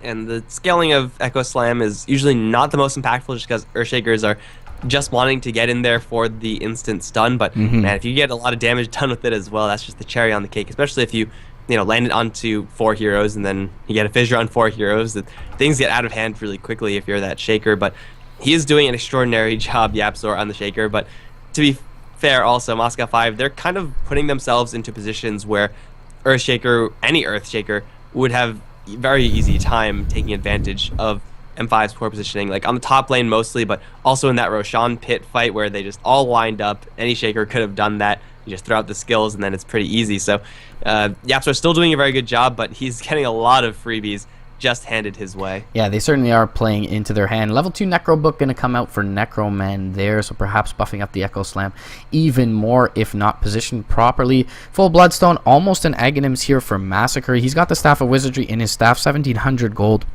And the scaling of Echo Slam is usually not the most impactful just because Earthshakers are just wanting to get in there for the instant stun. But man, if you get a lot of damage done with it as well, that's just the cherry on the cake, especially if you land it onto 4 heroes and then you get a fissure on 4 heroes. Things get out of hand really quickly if you're that Shaker. But he is doing an extraordinary job, Yapsor, on the Shaker. But to be fair, also, Moscow 5, they're kind of putting themselves into positions where Earthshaker, any Earthshaker, would have very easy time taking advantage of M5's poor positioning, like on the top lane mostly, but also in that Roshan pit fight where they just all lined up. Any Shaker could have done that. You just throw out the skills and then it's pretty easy. So Yapsor still doing a very good job, but he's getting a lot of freebies just handed his way. Yeah, they certainly are playing into their hand. Level 2 Necro Book going to come out for Necroman there, so perhaps buffing up the Echo Slam even more if not positioned properly. Full Bloodstone, almost an Aghanims here for Massacre. He's got the Staff of Wizardry in his staff, 1,700 gold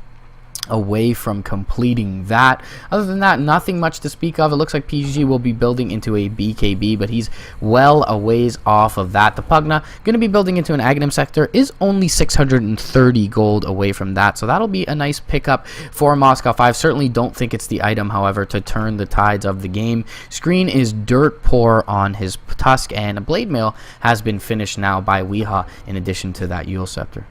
away from completing that. Other than that, nothing much to speak of. It looks like PG will be building into a BKB, but he's well a ways off of that. The Pugna going to be building into an Aghanim sector, is only 630 gold away from that, so that'll be a nice pickup for Moscow 5. Certainly don't think it's the item, however, to turn the tides of the game. Screen is dirt poor on his Tusk, and a Blade Mail has been finished now by Weeha in addition to that Yule Scepter.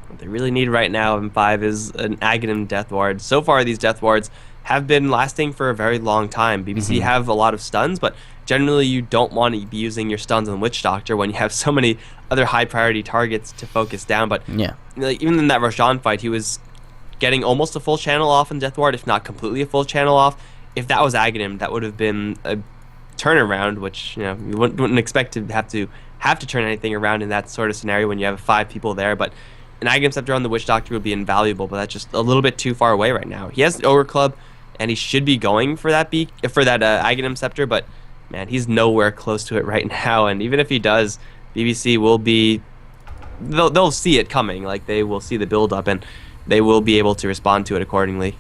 What they really need right now in 5 is an Aghanim Death Ward. So far, these Death Wards have been lasting for a very long time. BBC have a lot of stuns, but generally you don't want to be using your stuns on Witch Doctor when you have so many other high priority targets to focus down. But yeah, even in that Roshan fight, he was getting almost a full channel off in Death Ward, if not completely a full channel off. If that was Aghanim, that would have been a turnaround, which you wouldn't expect to have to turn anything around in that sort of scenario when you have 5 people there. But an Aghanim Scepter on the Witch Doctor would be invaluable, but that's just a little bit too far away right now. He has the Ogre Club, and he should be going for that Aghanim Scepter, but man, he's nowhere close to it right now. And even if he does, BBC will be they'll see it coming. Like, they will see the build up, and they will be able to respond to it accordingly.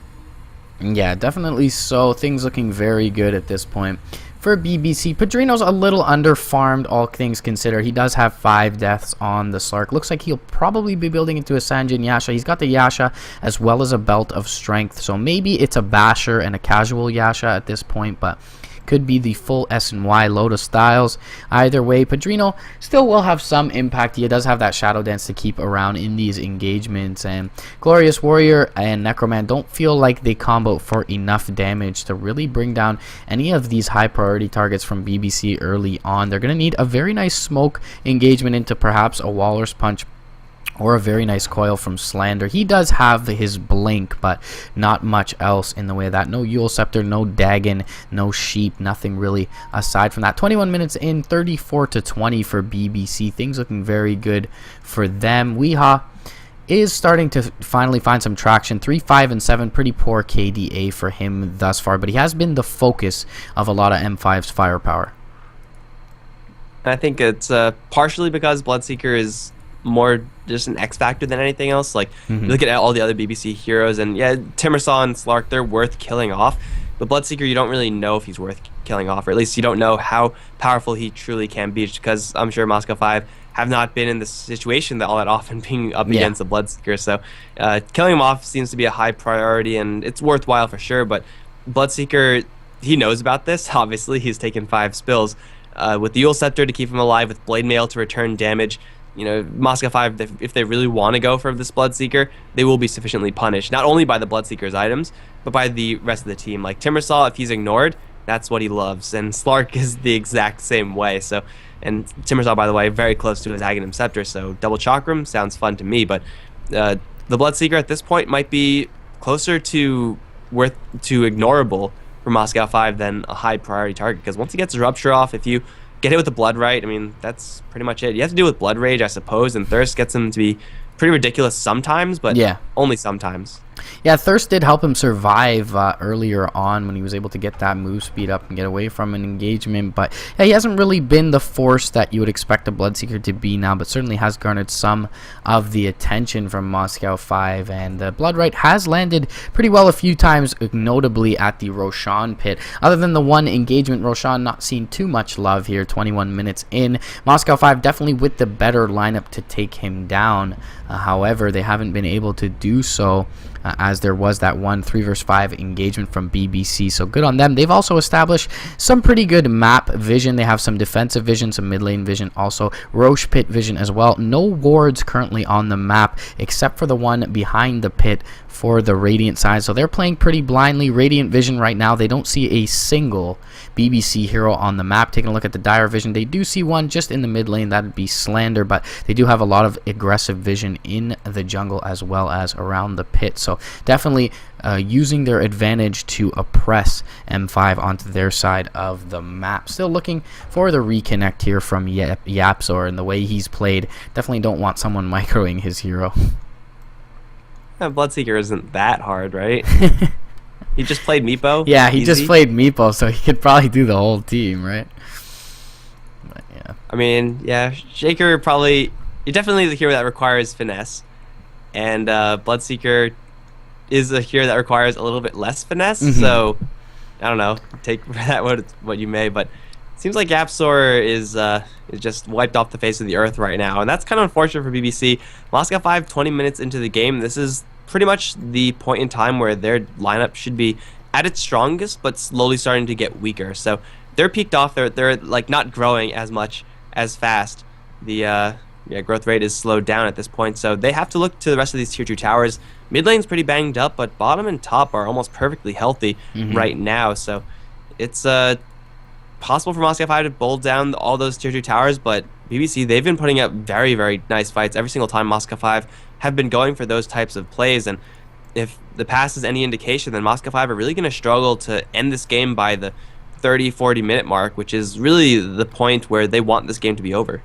Yeah, definitely so. Things looking very good at this point for BBC. Padrino's a little under-farmed, all things considered. He does have 5 deaths on the Slark. Looks like he'll probably be building into a Sanjin Yasha. He's got the Yasha as well as a Belt of Strength, so maybe it's a Basher and a casual Yasha at this point, but could be the full S&Y Lotus Styles. Either way, Padrino still will have some impact. He does have that Shadow Dance to keep around in these engagements, and Glorious Warrior and Necroman don't feel like they combo for enough damage to really bring down any of these high priority targets from BBC early on. They're going to need a very nice smoke engagement into perhaps a Walrus Punch or a very nice coil from Slander. He does have his blink, but not much else in the way of that. No Yule Scepter, no Dagon, no Sheep, nothing really aside from that. 21 minutes in, 34-20 for BBC. Things looking very good for them. Weeha is starting to finally find some traction. 3, 5, and 7, pretty poor KDA for him thus far, but he has been the focus of a lot of M5's firepower. I think it's partially because Bloodseeker is more just an X factor than anything else. Like, you look at all the other BBC heroes, and yeah, Timbersaw and Slark, they're worth killing off, but Bloodseeker, you don't really know if he's worth killing off, or at least you don't know how powerful he truly can be, just because I'm sure Moscow 5 have not been in this situation all that often being up against the Bloodseeker. So killing him off seems to be a high priority, and it's worthwhile for sure. But Bloodseeker, he knows about this. Obviously, he's taken 5 spills with the Yule Scepter to keep him alive, with Blade Mail to return damage. Moscow 5, if they really want to go for this Bloodseeker, they will be sufficiently punished, not only by the Bloodseeker's items, but by the rest of the team. Like Timbersaw, if he's ignored, that's what he loves, and Slark is the exact same way. So, and Timbersaw, by the way, very close to his Aghanim Scepter, so double Chakram sounds fun to me, but the Bloodseeker at this point might be closer to ignorable for Moscow 5 than a high priority target, because once he gets his Rupture off, if you get hit with the Blood Right, I mean, that's pretty much it. You have to deal with Blood Rage, I suppose, and Thirst gets him to be pretty ridiculous sometimes, but only sometimes. Yeah, Thirst did help him survive earlier on when he was able to get that move speed up and get away from an engagement. But yeah, he hasn't really been the force that you would expect a Bloodseeker to be now, but certainly has garnered some of the attention from Moscow 5. And the Blood Right has landed pretty well a few times, notably at the Roshan pit. Other than the one engagement, Roshan not seen too much love here, 21 minutes in. Moscow 5 definitely with the better lineup to take him down. However, they haven't been able to do so, as there was that one 3 vs 5 engagement from BBC, so good on them. They've also established some pretty good map vision. They have some defensive vision, some mid lane vision, also Roche pit vision as well. No wards currently on the map except for the one behind the pit for the Radiant side, so they're playing pretty blindly. Radiant vision right now, they don't see a single BBC hero on the map. Taking a look at the dire vision, they do see one just in the mid lane, that'd be Slander, but they do have a lot of aggressive vision in the jungle as well as around the pit, so definitely using their advantage to oppress M5 onto their side of the map. Still looking for the reconnect here from Yapzor, and the way he's played, definitely don't want someone microing his hero. Bloodseeker isn't that hard, right? He just played Meepo? Yeah, he just played Meepo, so he could probably do the whole team, right? But yeah. I mean, yeah, Shaker probably... You're definitely the hero that requires finesse. And Bloodseeker is a hero that requires a little bit less finesse, so... I don't know. Take for that what you may, but... It seems like Yapzor is just wiped off the face of the earth right now, and that's kind of unfortunate for BBC. Moscow 5, 20 minutes into the game, this is pretty much the point in time where their lineup should be at its strongest, but slowly starting to get weaker. So they're peaked off. They're like not growing as much as fast. The growth rate is slowed down at this point, so they have to look to the rest of these tier 2 towers. Mid lane's pretty banged up, but bottom and top are almost perfectly healthy right now. So it's possible for Moscow 5 to bowl down all those tier 2 towers, but BBC, they've been putting up very, very nice fights every single time Moscow 5 have been going for those types of plays, and if the pass is any indication, then Moscow 5 are really going to struggle to end this game by the 30-40 minute mark, which is really the point where they want this game to be over.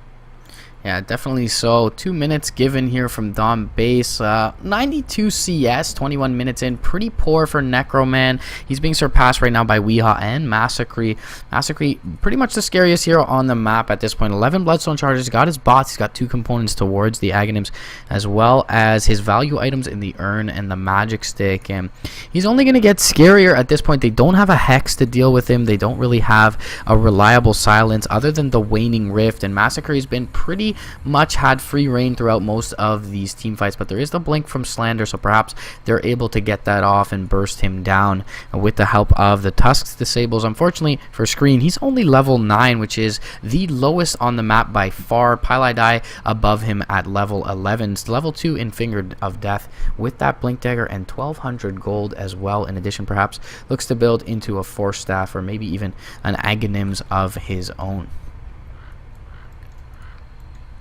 Yeah, definitely so. 2 minutes given here from Dom Base. 92 CS, 21 minutes in. Pretty poor for Necroman. He's being surpassed right now by Weehaw and Massacre. Massacre, pretty much the scariest hero on the map at this point. 11 Bloodstone charges. Got his bots. He's got 2 components towards the Aghanims, as well as his value items in the Urn and the Magic Stick. And he's only going to get scarier at this point. They don't have a Hex to deal with him. They don't really have a reliable silence other than the Waning Rift. And Massacre has been pretty much had free reign throughout most of these team fights, but there is the blink from Slander, so perhaps they're able to get that off and burst him down with the help of the Tusk's disables. Unfortunately for Screen, he's only level 9, which is the lowest on the map by far. Pylai above him at level 11, level 2 in Finger of Death with that blink dagger and 1200 gold as well. In addition, perhaps looks to build into a Force Staff or maybe even an Aghanims of his own.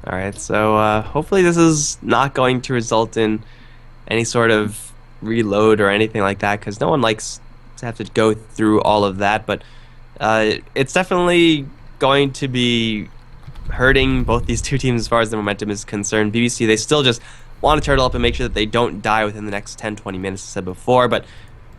Alright, so hopefully this is not going to result in any sort of reload or anything like that, because no one likes to have to go through all of that, but it's definitely going to be hurting both these two teams as far as the momentum is concerned. BBC, they still just want to turtle up and make sure that they don't die within the next 10-20 minutes, as I said before, but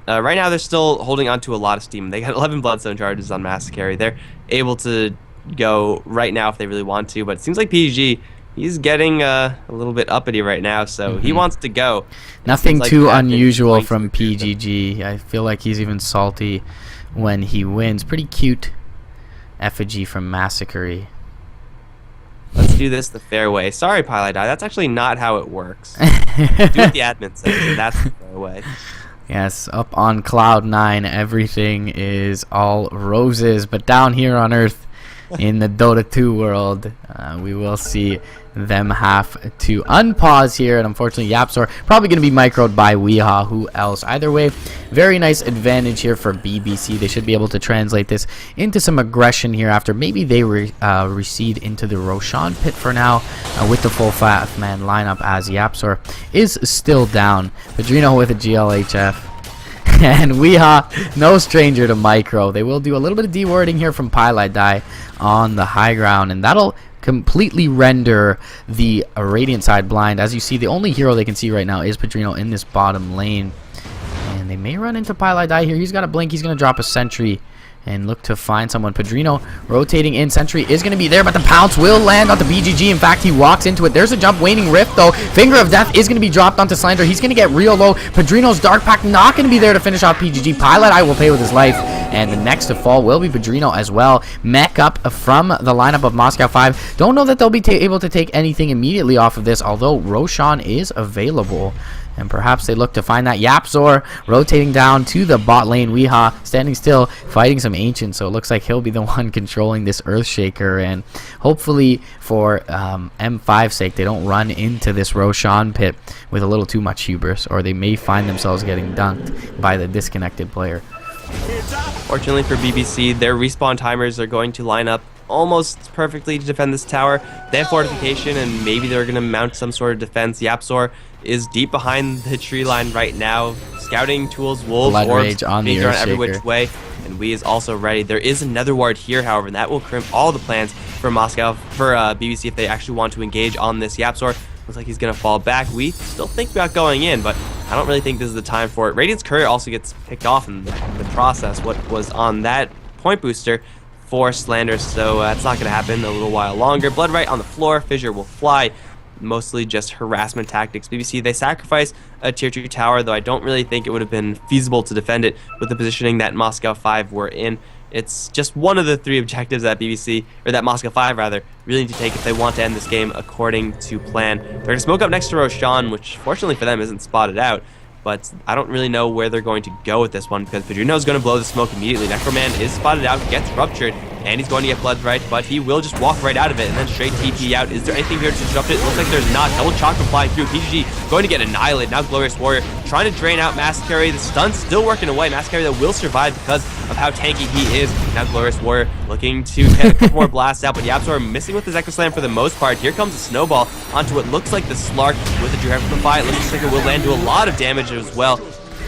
right now they're still holding on to a lot of steam. They got 11 Bloodstone charges on Massacre. They're able to go right now if they really want to, but it seems like PG, he's getting a little bit uppity right now, so he wants to go. Nothing too unusual from PGG. I feel like he's even salty when he wins. Pretty cute effigy from Massacre. Let's do this the fair way. Sorry, Pylai Die, that's actually not how it works. Do what the admin says, that's the fair way. Yes, up on Cloud 9, everything is all roses, but down here on Earth, in the Dota 2 world. We will see them have to unpause here, and unfortunately YapzOr probably going to be microed by Weehaw. Who else? Either way, very nice advantage here for BBC. They should be able to translate this into some aggression here after maybe they recede into the Roshan pit for now, with the full 5-man lineup, as YapzOr is still down. Padrino with a GLHF. And Weehaw, no stranger to micro. They will do a little bit of dewording here from Pylai on the high ground, and that'll completely render the Radiant side blind. As you see, the only hero they can see right now is Padrino in this bottom lane. And they may run into Pylai here. He's got a blink. He's going to drop a sentry and look to find someone. Padrino rotating in. Sentry is going to be there, but the pounce will land onto BGG. In fact, he walks into it. There's a jump. Waning Rift, though. Finger of Death is going to be dropped onto Slander. He's going to get real low. Padrino's Dark Pact not going to be there to finish off PGG. Pylai will pay with his life. And the next to fall will be Padrino as well. Mech up from the lineup of Moscow 5. Don't know that they'll be able to take anything immediately off of this, although Roshan is available. And perhaps they look to find that. YapzOr rotating down to the bot lane. Weehaw standing still, fighting some Ancients. So it looks like he'll be the one controlling this Earthshaker. And hopefully for M5's sake, they don't run into this Roshan pit with a little too much hubris, or they may find themselves getting dunked by the disconnected player. Fortunately for BBC, their respawn timers are going to line up almost perfectly to defend this tower. They have fortification, and maybe they're going to mount some sort of defense. YapzOr is deep behind the tree line right now, scouting tools, wolves, orbs, being thrown every which way, and Wee is also ready. There is another ward here, however, and that will crimp all the plans for BBC if they actually want to engage on this. YapzOr looks like he's going to fall back. We still think about going in, but I don't really think this is the time for it. Radiant's Courier also gets picked off in the process. What was on that point booster for Slander, so that's not going to happen a little while longer. Bloodright on the floor. Fissure will fly. Mostly just harassment tactics. BBC, they sacrifice a tier 2 tower, though I don't really think it would have been feasible to defend it with the positioning that Moscow 5 were in. It's just one of the 3 objectives that BBC, or that Moscow 5 rather, really need to take if they want to end this game according to plan. They're going to smoke up next to Roshan, which fortunately for them isn't spotted out, but I don't really know where they're going to go with this one, because Padrino is going to blow the smoke immediately. Necroman is spotted out, gets ruptured, and he's going to get Bloodright, but he will just walk right out of it and then straight TP out. Is there anything here to disrupt it? It looks like there's not. Double Chakra flying through. PGG going to get annihilated. Now Glorious Warrior trying to drain out Masquerade. The stun's still working away. Masquerade that will survive because of how tanky he is. Now Glorious Warrior looking to get a couple more blasts out, but YapzOr missing with his Echo Slam for the most part. Here comes a snowball onto what looks like the Slark with the Dragonfly. It looks like it will land to a lot of damage as well.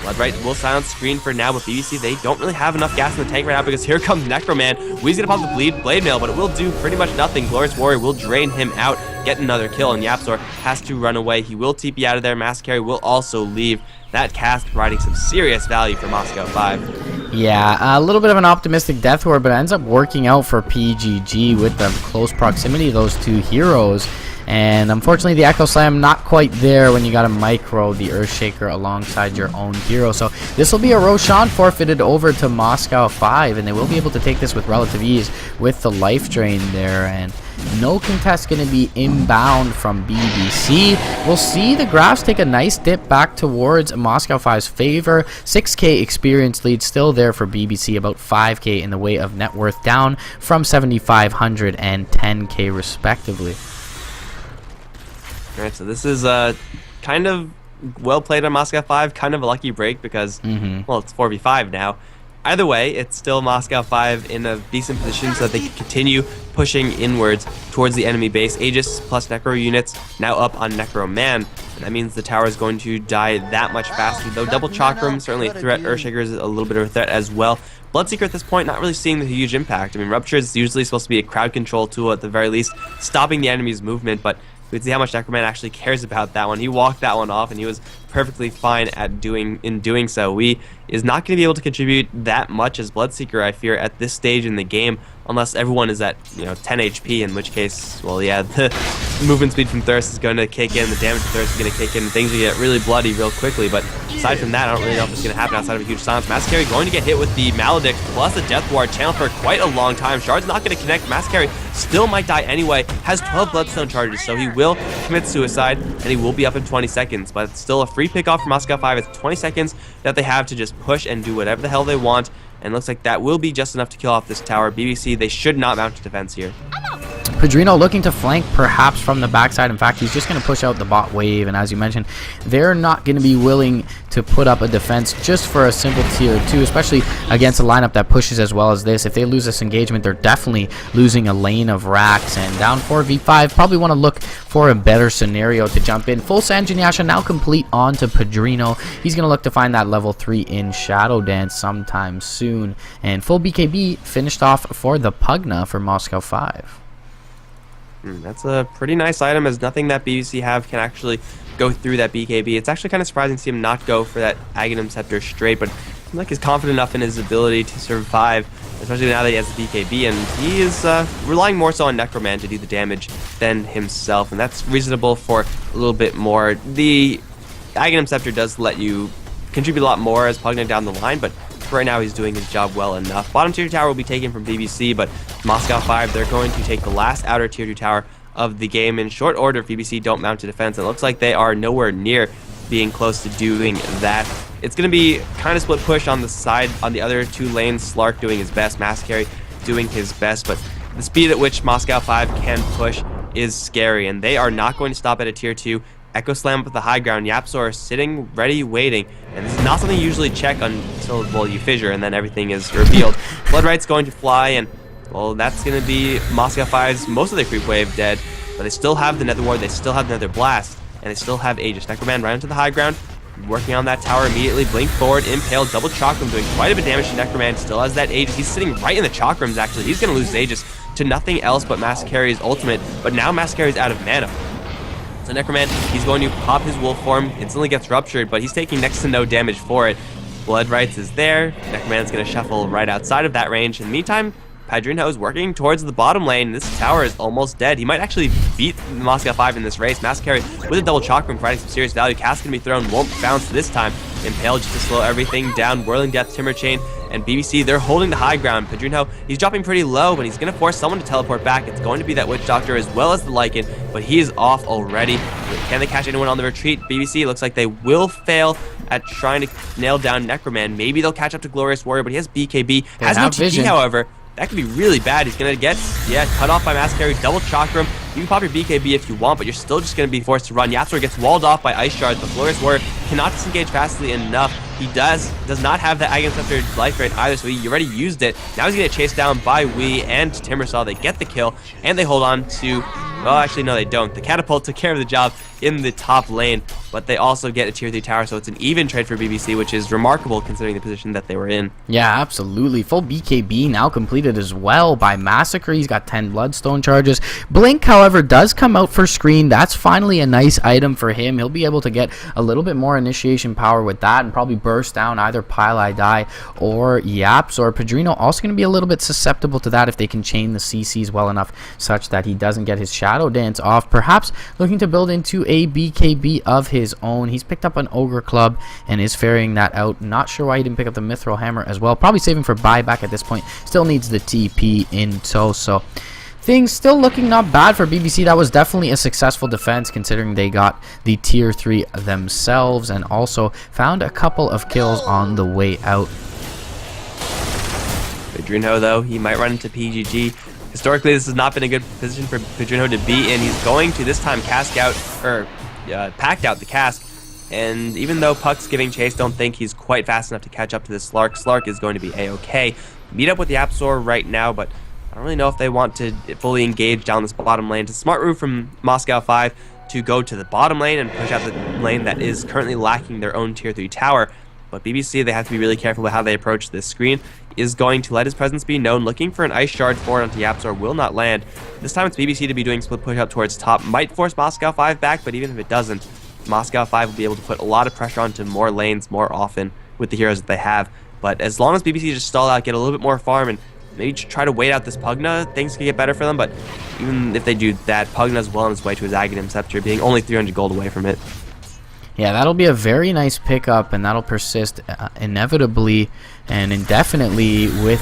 Bloodright will silence screen for now, but BBC, they don't really have enough gas in the tank right now, because here comes Necroman. Wee's gonna pop the Blade Mail, but it will do pretty much nothing. Glorious Warrior will drain him out, get another kill, and YapzOr has to run away. He will TP out of there. Masquerade will also leave. That cast providing some serious value for Moscow 5. Yeah, a little bit of an optimistic death ward, but it ends up working out for PGG with the close proximity of those 2 heroes. And unfortunately, the Echo Slam not quite there when you got to micro the Earthshaker alongside your own hero. So this will be a Roshan forfeited over to Moscow 5, and they will be able to take this with relative ease with the life drain there. And no contest going to be inbound from BBC. We'll see the graphs take a nice dip back towards Moscow 5's favor. 6k experience lead still there for BBC, about 5k in the way of net worth, down from 7,500 and 10k respectively. Alright, so this is kind of well played on Moscow 5, kind of a lucky break because, well, it's 4v5 now. Either way, it's still Moscow 5 in a decent position so that they can continue pushing inwards towards the enemy base. Aegis plus Necro units now up on Necroman, and that means the tower is going to die that much faster, though Double Chakram, certainly a threat. Earthshaker is a little bit of a threat as well. Bloodseeker at this point, not really seeing the huge impact. I mean, Rupture is usually supposed to be a crowd control tool at the very least, stopping the enemy's movement, but we can see how much Necroman actually cares about that one. He walked that one off, and he was perfectly fine at doing so. We is not going to be able to contribute that much as Bloodseeker, I fear, at this stage in the game, unless everyone is at 10 HP, in which case, well, yeah, the movement speed from Thirst is going to kick in, the damage from Thirst is going to kick in, and things will get really bloody real quickly. But aside from that, I don't really know if it's going to happen outside of a huge silence. Masquerade going to get hit with the Maledict plus a Death Ward channel for quite a long time. Shard's not going to connect. Masquerade still might die anyway, has 12 Bloodstone charges, so he will commit suicide, and he will be up in 20 seconds. But it's still a free pick off for Moscow 5. It's 20 seconds that they have to just push and do whatever the hell they want, and looks like that will be just enough to kill off this tower. BBC, they should not mount a defense here. Padrino looking to flank perhaps from the backside. In fact, he's just going to push out the bot wave, and as you mentioned, they're not going to be willing to put up a defense just for a simple tier 2, especially against a lineup that pushes as well as this. If they lose this engagement, they're definitely losing a lane of racks, and down 4v5, probably want to look for a better scenario to jump in. Full Sanjanyasha now complete onto Padrino. He's going to look to find that level 3 in Shadow Dance sometime soon, and full BKB finished off for the Pugna for Moscow 5. That's a pretty nice item, as nothing that BBC have can actually go through that BKB. It's actually kind of surprising to see him not go for that Aghanim Scepter straight, but I'm like he's confident enough in his ability to survive, especially now that he has the BKB, and he is relying more so on Necroman to do the damage than himself, and that's reasonable for a little bit more. The Aghanim Scepter does let you contribute a lot more as Pugna down the line, but for right now he's doing his job well enough. Bottom tier 2 tower will be taken from BBC, but Moscow 5, they're going to take the last outer tier 2 tower of the game in short order if BBC don't mount a defense. It looks like they are nowhere near being close to doing that. It's going to be kind of split push on the side, on the other 2 lanes. Slark doing his best, Mass Carry doing his best, but the speed at which Moscow 5 can push is scary, and they are not going to stop at a tier 2. Echo Slam up at the high ground. Yapzor sitting ready, waiting. And this is not something you usually check until, well, you fissure and then everything is revealed. Blood Right's going to fly, and, well, that's going to be Moscow 5's most of their creep wave dead. But they still have the Nether Ward, they still have the Nether Blast, and they still have Aegis. Necroman right onto the high ground, working on that tower immediately. Blink forward, Impale, double Chakram, doing quite a bit of damage to Necroman. Still has that Aegis. He's sitting right in the Chakrams, actually. He's going to lose his Aegis to nothing else but Mass Carry's ultimate. But now Mass Carry's out of mana. So Necroman, he's going to pop his wolf form, instantly gets ruptured, but he's taking next to no damage for it. Blood Rights is there. Necroman's going to shuffle right outside of that range. In the meantime, Padrino is working towards the bottom lane. This tower is almost dead. He might actually beat Moscow 5 in this race. Mass Carry with a double Chakram providing some serious value. Cast going to be thrown, won't bounce this time. Impale just to slow everything down. Whirling Death, Timber Chain, and BBC, they're holding the high ground. Padrino, he's dropping pretty low, but he's going to force someone to teleport back. It's going to be that Witch Doctor as well as the Lycan, but he is off already. Can they catch anyone on the retreat? BBC, looks like they will fail at trying to nail down Necroman. Maybe they'll catch up to Glorious Warrior, but he has BKB. Has no TP, however. That could be really bad. He's going to get, cut off by Mass Carry, double Chakram. You can pop your BKB if you want, but you're still just going to be forced to run. Yapzor gets walled off by Ice Shard. The Glorious Warrior cannot disengage fastly enough. He does not have the Aghanim Scepter life rate either, so he already used it. Now he's going to get chased down by Wee and Timbersaw. They get the kill, and they hold on to, well, actually, no, they don't. The Catapult took care of the job in the top lane, but they also get a tier 3 tower, so it's an even trade for BBC, which is remarkable considering the position that they were in. Yeah, absolutely. Full BKB now completed as well by Massacre. He's got 10 Bloodstone charges. Blink, however, does come out for screen. That's finally a nice item for him. He'll be able to get a little bit more initiation power with that and probably burst down either Pile I Die or Yaps. Or Padrino also going to be a little bit susceptible to that if they can chain the CCs well enough such that he doesn't get his Shadow Dance off. Perhaps looking to build into a BKB of his own. He's picked up an Ogre Club and is ferrying that out. Not sure why he didn't pick up the Mithril Hammer as well. Probably saving for buyback at this point. Still needs the TP in tow. So things still looking not bad for BBC. That was definitely a successful defense considering they got the tier 3 themselves and also found a couple of kills on the way out. Padrino, though, he might run into PGG. Historically, this has not been a good position for Padrino to be in. He's going to this time packed out the cask. And even though Puck's giving chase, don't think he's quite fast enough to catch up to this Slark. Slark is going to be A-okay. Meet up with the Yapzor right now, but I don't really know if they want to fully engage down this bottom lane. It's a smart move from Moscow 5 to go to the bottom lane and push out the lane that is currently lacking their own tier 3 tower. But BBC, they have to be really careful with how they approach this screen. Is going to let his presence be known. Looking for an Ice Shard forward onto Yapzor will not land. This time it's BBC to be doing split push up towards top. Might force Moscow 5 back, but even if it doesn't, Moscow 5 will be able to put a lot of pressure onto more lanes more often with the heroes that they have. But as long as BBC just stall out, get a little bit more farm, and maybe try to wait out this Pugna, things can get better for them. But even if they do that, Pugna's well on his way to his Aghanim Scepter, being only 300 gold away from it. Yeah, that'll be a very nice pickup, and that'll persist inevitably and indefinitely with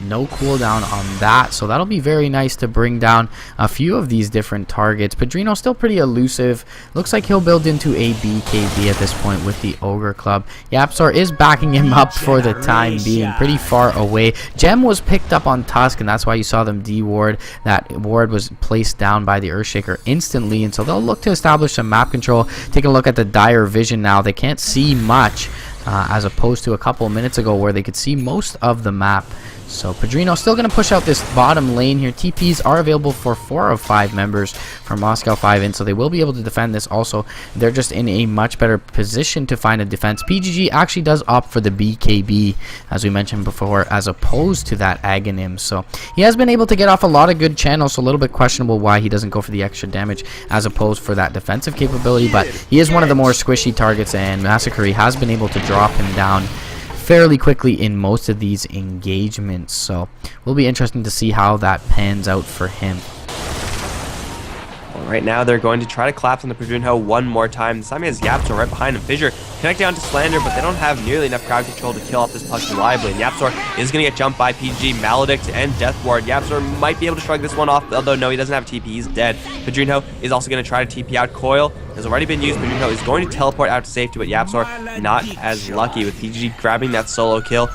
no cooldown on that. So that'll be very nice to bring down a few of these different targets. Pedrino still pretty elusive. Looks like he'll build into a BKB at this point with the Ogre Club. Yapzor is backing him up for the time being, pretty far away. Gem was picked up on Tusk, and that's why you saw them de-ward. That ward was placed down by the Earthshaker instantly, and so they'll look to establish some map control. Take a look at the dire vision now. They can't see much as opposed to a couple minutes ago where they could see most of the map. So Pedrino still going to push out this bottom lane here. TPs are available for 4 of 5 members from Moscow 5 so they will be able to defend this. Also, they're just in a much better position to find a defense. PGG actually does opt for the BKB, as we mentioned before, as opposed to that Aghanim. So he has been able to get off a lot of good channels, so a little bit questionable why he doesn't go for the extra damage as opposed for that defensive capability. But he is one of the more squishy targets, and Massacre has been able to drop him down fairly quickly in most of these engagements, so will be interesting to see how that pans out for him. Well, right now they're going to try to collapse on the Pedrinho one more time. This time he has Yapzor right behind him. Fissure connecting onto Slander, but they don't have nearly enough crowd control to kill off this push reliably. And Yapzor is going to get jumped by PG, Maledict, and Death Ward. Yapzor might be able to shrug this one off, although no, he doesn't have TP. He's dead. Pedrinho is also going to try to TP out. Coil has already been used. Pedrinho is going to teleport out to safety, but Yapzor not as lucky with PG grabbing that solo kill.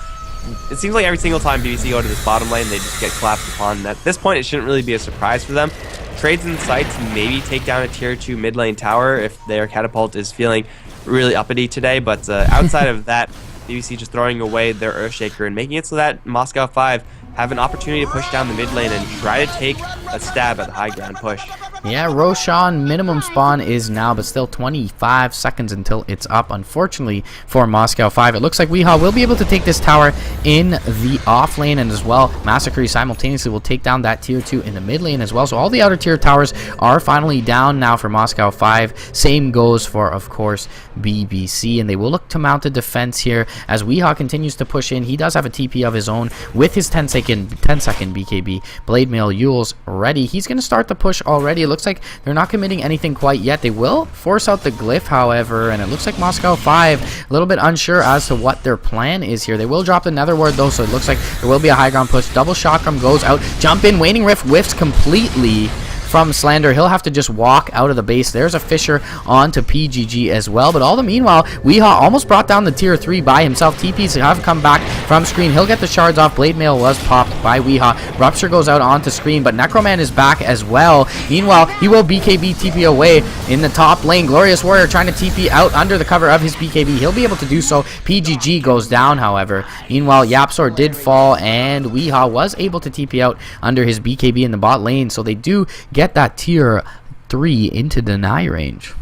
It seems like every single time BBC go to this bottom lane, they just get collapsed upon. And at this point, it shouldn't really be a surprise for them. Trades and sites maybe take down a tier 2 mid lane tower if their catapult is feeling really uppity today, but outside of that, BBC just throwing away their Earthshaker and making it so that Moscow 5 have an opportunity to push down the mid lane and try to take a stab at the high ground push. Yeah, Roshan minimum spawn is now, but still 25 seconds until it's up, unfortunately, for Moscow 5. It looks like Weehaw will be able to take this tower in the off lane, and as well, Massacre simultaneously will take down that tier 2 in the mid lane as well. So all the outer tier towers are finally down now for Moscow 5. Same goes for, of course, BBC, and they will look to mount a defense here as Weehaw continues to push in. He does have a TP of his own with his 10-second BKB. Blade Mail Yule's ready. He's going to start the push already. It looks like they're not committing anything quite yet. They will force out the glyph, however, and it looks like Moscow 5 a little bit unsure as to what their plan is here. They will drop the Nether Ward though, so it looks like there will be a high ground push. Double Chakram goes out. Jump in. Waning Rift whiffs completely from Slander. He'll have to just walk out of the base. There's a Fissure onto PGG as well. But all the meanwhile, Weehaw almost brought down the tier 3 by himself. TPs have come back from screen. He'll get the shards off. Blade Mail was popped by Weehaw. Rupture goes out onto screen, but Necroman is back as well. Meanwhile, he will BKB TP away in the top lane. Glorious Warrior trying to TP out under the cover of his BKB. He'll be able to do so. PGG goes down, however. Meanwhile, Yapzor did fall, and Weehaw was able to TP out under his BKB in the bot lane, so they do get that tier 3 into deny range.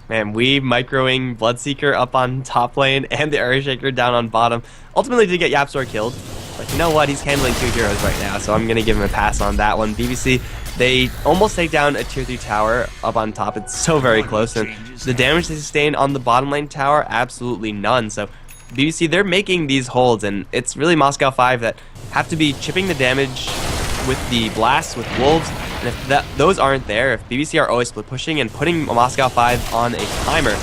Man, we microing Bloodseeker up on top lane and the Earthshaker down on bottom. Ultimately did get Yapzor killed, but you know what? He's handling 2 heroes right now, so I'm going to give him a pass on that one. BBC, they almost take down a tier 3 tower up on top. It's so very close, and the damage they sustain on the bottom lane tower, absolutely none. So BBC, they're making these holds, and it's really Moscow 5 that have to be chipping the damage with the blasts, with wolves, and if those aren't there, if BBC are always split pushing and putting Moscow 5 on a timer,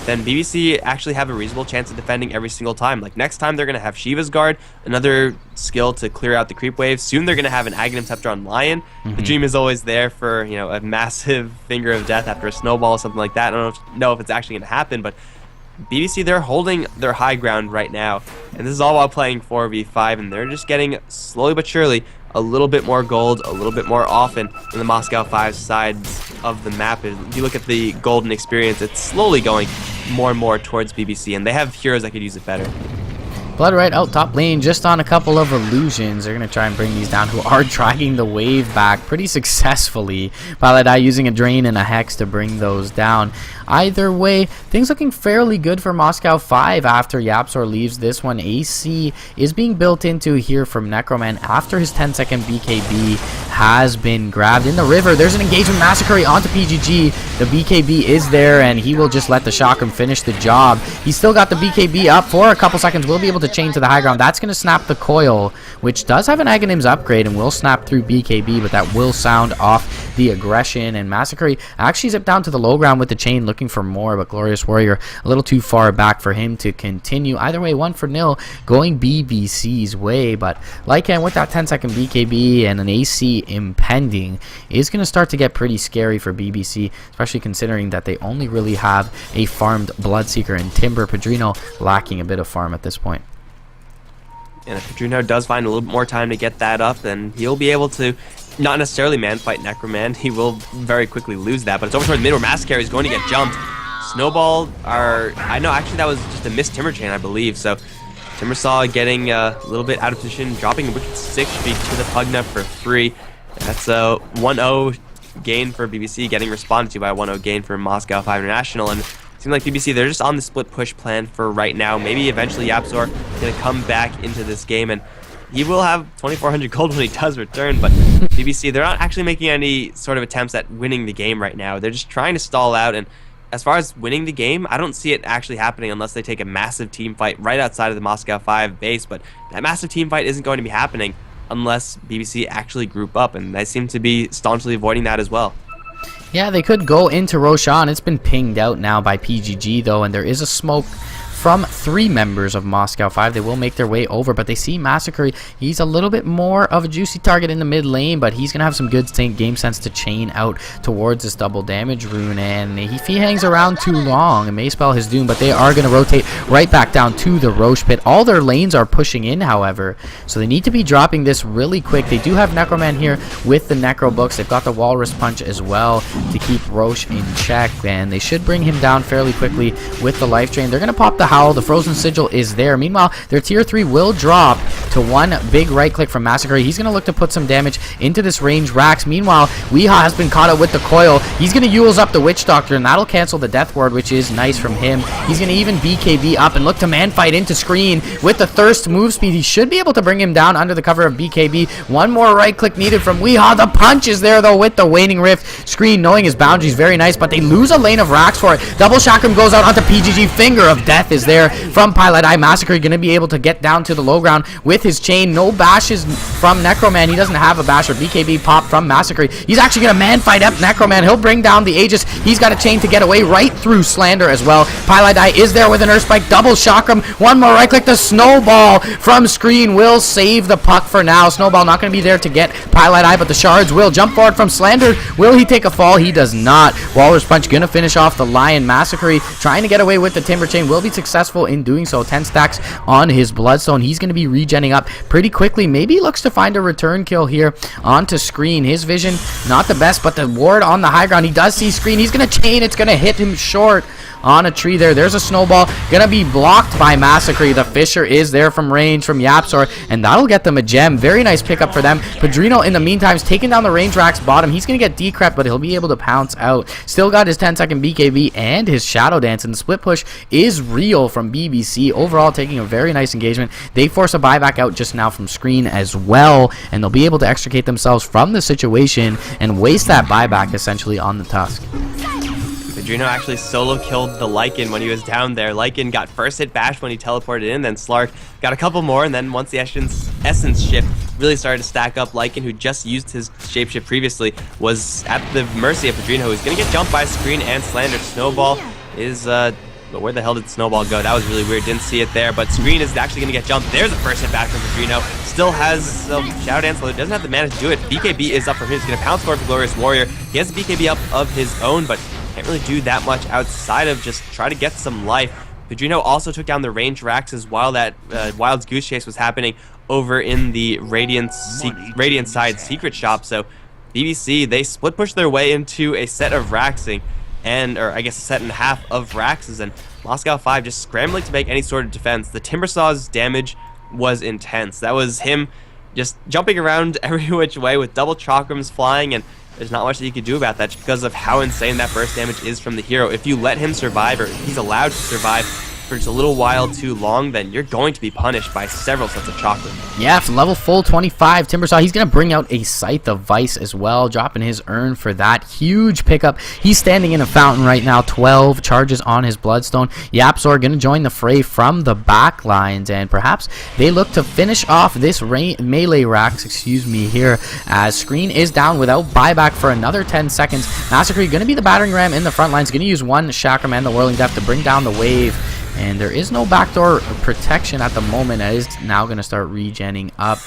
then BBC actually have a reasonable chance of defending every single time. Like next time they're going to have Shiva's Guard, another skill to clear out the creep wave. Soon they're going to have an Aghanim Scepter on Lion. The dream is always there for, you know, a massive Finger of Death after a snowball or something like that. I don't know if it's actually going to happen, but BBC, they're holding their high ground right now, and this is all while playing 4v5, and they're just getting slowly but surely a little bit more gold, a little bit more often in the Moscow 5 sides of the map. If you look at the golden experience, it's slowly going more and more towards BBC, and they have heroes that could use it better. Blood right out top lane, just on a couple of illusions. They're going to try and bring these down, who are dragging the wave back pretty successfully. Paladai using a drain and a hex to bring those down. Either way, things looking fairly good for Moscow 5 after Yapzor leaves this one. AC is being built into here from Necroman after his 10-second BKB has been grabbed in the river. There's an engagement Massacre onto PGG. The BKB is there, and he will just let the Chakram finish the job. He's still got the BKB up for a couple seconds. Will be able to chain to the high ground. That's going to snap the coil, which does have an Aghanim's upgrade and will snap through BKB, but that will sound off the aggression, and Massacre actually zipped down to the low ground with the chain looking for more, but Glorious Warrior a little too far back for him to continue. Either way, 1-0 going BBC's way, but Lycan with that 10-second BKB and an AC impending is going to start to get pretty scary for BBC, especially considering that they only really have a farmed Bloodseeker and Timber. Padrino lacking a bit of farm at this point. And if Padrino does find a little bit more time to get that up, then he'll be able to not necessarily man-fight Necroman. He will very quickly lose that, but it's over toward the mid where Massacre is going to get jumped. Snowball I know actually that was just a missed Timber Chain, I believe, so Timbersaw getting a little bit out of position, dropping a Wicked 6 Streak to the Pugna for free. That's a 1-0 gain for BBC, getting responded to by a 1-0 gain for Moscow 5 International, and it seems like BBC, they're just on the split push plan for right now. Maybe eventually Yapzor is going to come back into this game, and he will have 2,400 gold when he does return, but BBC, they're not actually making any sort of attempts at winning the game right now. They're just trying to stall out, and as far as winning the game, I don't see it actually happening unless they take a massive team fight right outside of the Moscow 5 base, but that massive team fight isn't going to be happening unless BBC actually group up, and they seem to be staunchly avoiding that as well. Yeah, they could go into Roshan. It's been pinged out now by PGG, though, and there is a smoke from 3 members of Moscow 5. They will make their way over, but they see Massacre. He's a little bit more of a juicy target in the mid lane, but he's going to have some good game sense to chain out towards this double damage rune, and if he hangs around too long, it may spell his doom, but they are going to rotate right back down to the Roche pit. All their lanes are pushing in, however, so they need to be dropping this really quick. They do have Necroman here with the Necro books. They've got the Walrus Punch as well to keep Roche in check, and they should bring him down fairly quickly with the life drain. They're going to pop the Howl. The Frozen Sigil is there. Meanwhile, their tier 3 will drop to 1 big right click from Massacre. He's going to look to put some damage into this range Rax. Meanwhile, Weehaw has been caught up with the coil. He's going to Yules up the Witch Doctor, and that'll cancel the Death Ward, which is nice from him. He's going to even BKB up and look to man fight into Screen with the Thirst move speed. He should be able to bring him down under the cover of BKB. One more right click needed from Weehaw. The punch is there, though, with the Waning Rift. Screen knowing his boundaries, very nice, but they lose a lane of Rax for it. Double Chakram goes out onto PGG. Finger of Death is there from Pilot Eye. Massacre going to be able to get down to the low ground with his chain. No bashes from Necroman. He doesn't have a basher. BKB pop from Massacre. He's actually going to man fight up Necroman. He'll bring down the Aegis. He's got a chain to get away right through Slander as well. Pilot Eye is there with an Earth Spike. Double Chakram. One more right click. The Snowball from Screen will save the puck for now. Snowball not going to be there to get Pilot Eye, but the Shards will jump forward from Slander. Will he take a fall? He does not. Walrus Punch going to finish off the Lion. Massacre trying to get away with the Timber Chain. Will be successful in doing so. 10 stacks on his Bloodstone. He's going to be regenning up pretty quickly. Maybe he looks to find a return kill here onto Screen. His vision not the best, but the ward on the high ground. He does see Screen. He's going to chain. It's going to hit him short on a tree there. There's a Snowball. Gonna be blocked by Massacre. The Fisher is there from range from Yapzor, and that'll get them a gem. Very nice pickup for them. Padrino in the meantime is taking down the range Rax bottom. He's gonna get decrept, but he'll be able to pounce out. Still got his 10-second BKB and his Shadow Dance, and the split push is real from BBC. Overall taking a very nice engagement. They force a buyback out just now from Screen as well, and they'll be able to extricate themselves from the situation and waste that buyback essentially on the Tusk. Padrino actually solo killed the Lycan when he was down there. Lycan got first hit bash when he teleported in, then Slark got a couple more, and then once the Essence shift really started to stack up, Lycan, who just used his shapeshift previously, was at the mercy of Padrino, who's going to get jumped by Screen and Slander. Snowball is... but where the hell did Snowball go? That was really weird. Didn't see it there, but Screen is actually going to get jumped. There's a first hit back from Padrino. Still has some Shadow Dance, although doesn't have the mana to do it. BKB is up for him. He's going to pounce forward for Glorious Warrior. He has the BKB up of his own, but can't really do that much outside of just try to get some life. Padrino also took down the range Raxes while that Wild's Goose Chase was happening over in the Radiant side secret shop. So BBC, they split push their way into a set of Raxing, or I guess a set and a half of Raxes, and Moscow 5 just scrambling to make any sort of defense. The Timbersaw's damage was intense. That was him just jumping around every which way with double chakrams flying, and there's not much that you could do about that just because of how insane that burst damage is from the hero. If you let him survive, or if he's allowed to survive, for just a little while too long, then you're going to be punished by several sets of chocolate. Yeah, for level full 25, Timbersaw, he's going to bring out a Scythe of Vice as well, dropping his urn for that huge pickup. He's standing in a fountain right now, 12 charges on his Bloodstone. YapzOr going to join the fray from the back lines, and perhaps they look to finish off this melee racks, here, as Screen is down without buyback for another 10 seconds. Massacre going to be the battering ram in the front lines, going to use one Chakram and the Whirling Death to bring down the wave. And there is no backdoor protection at the moment. It is now going to start regenning up.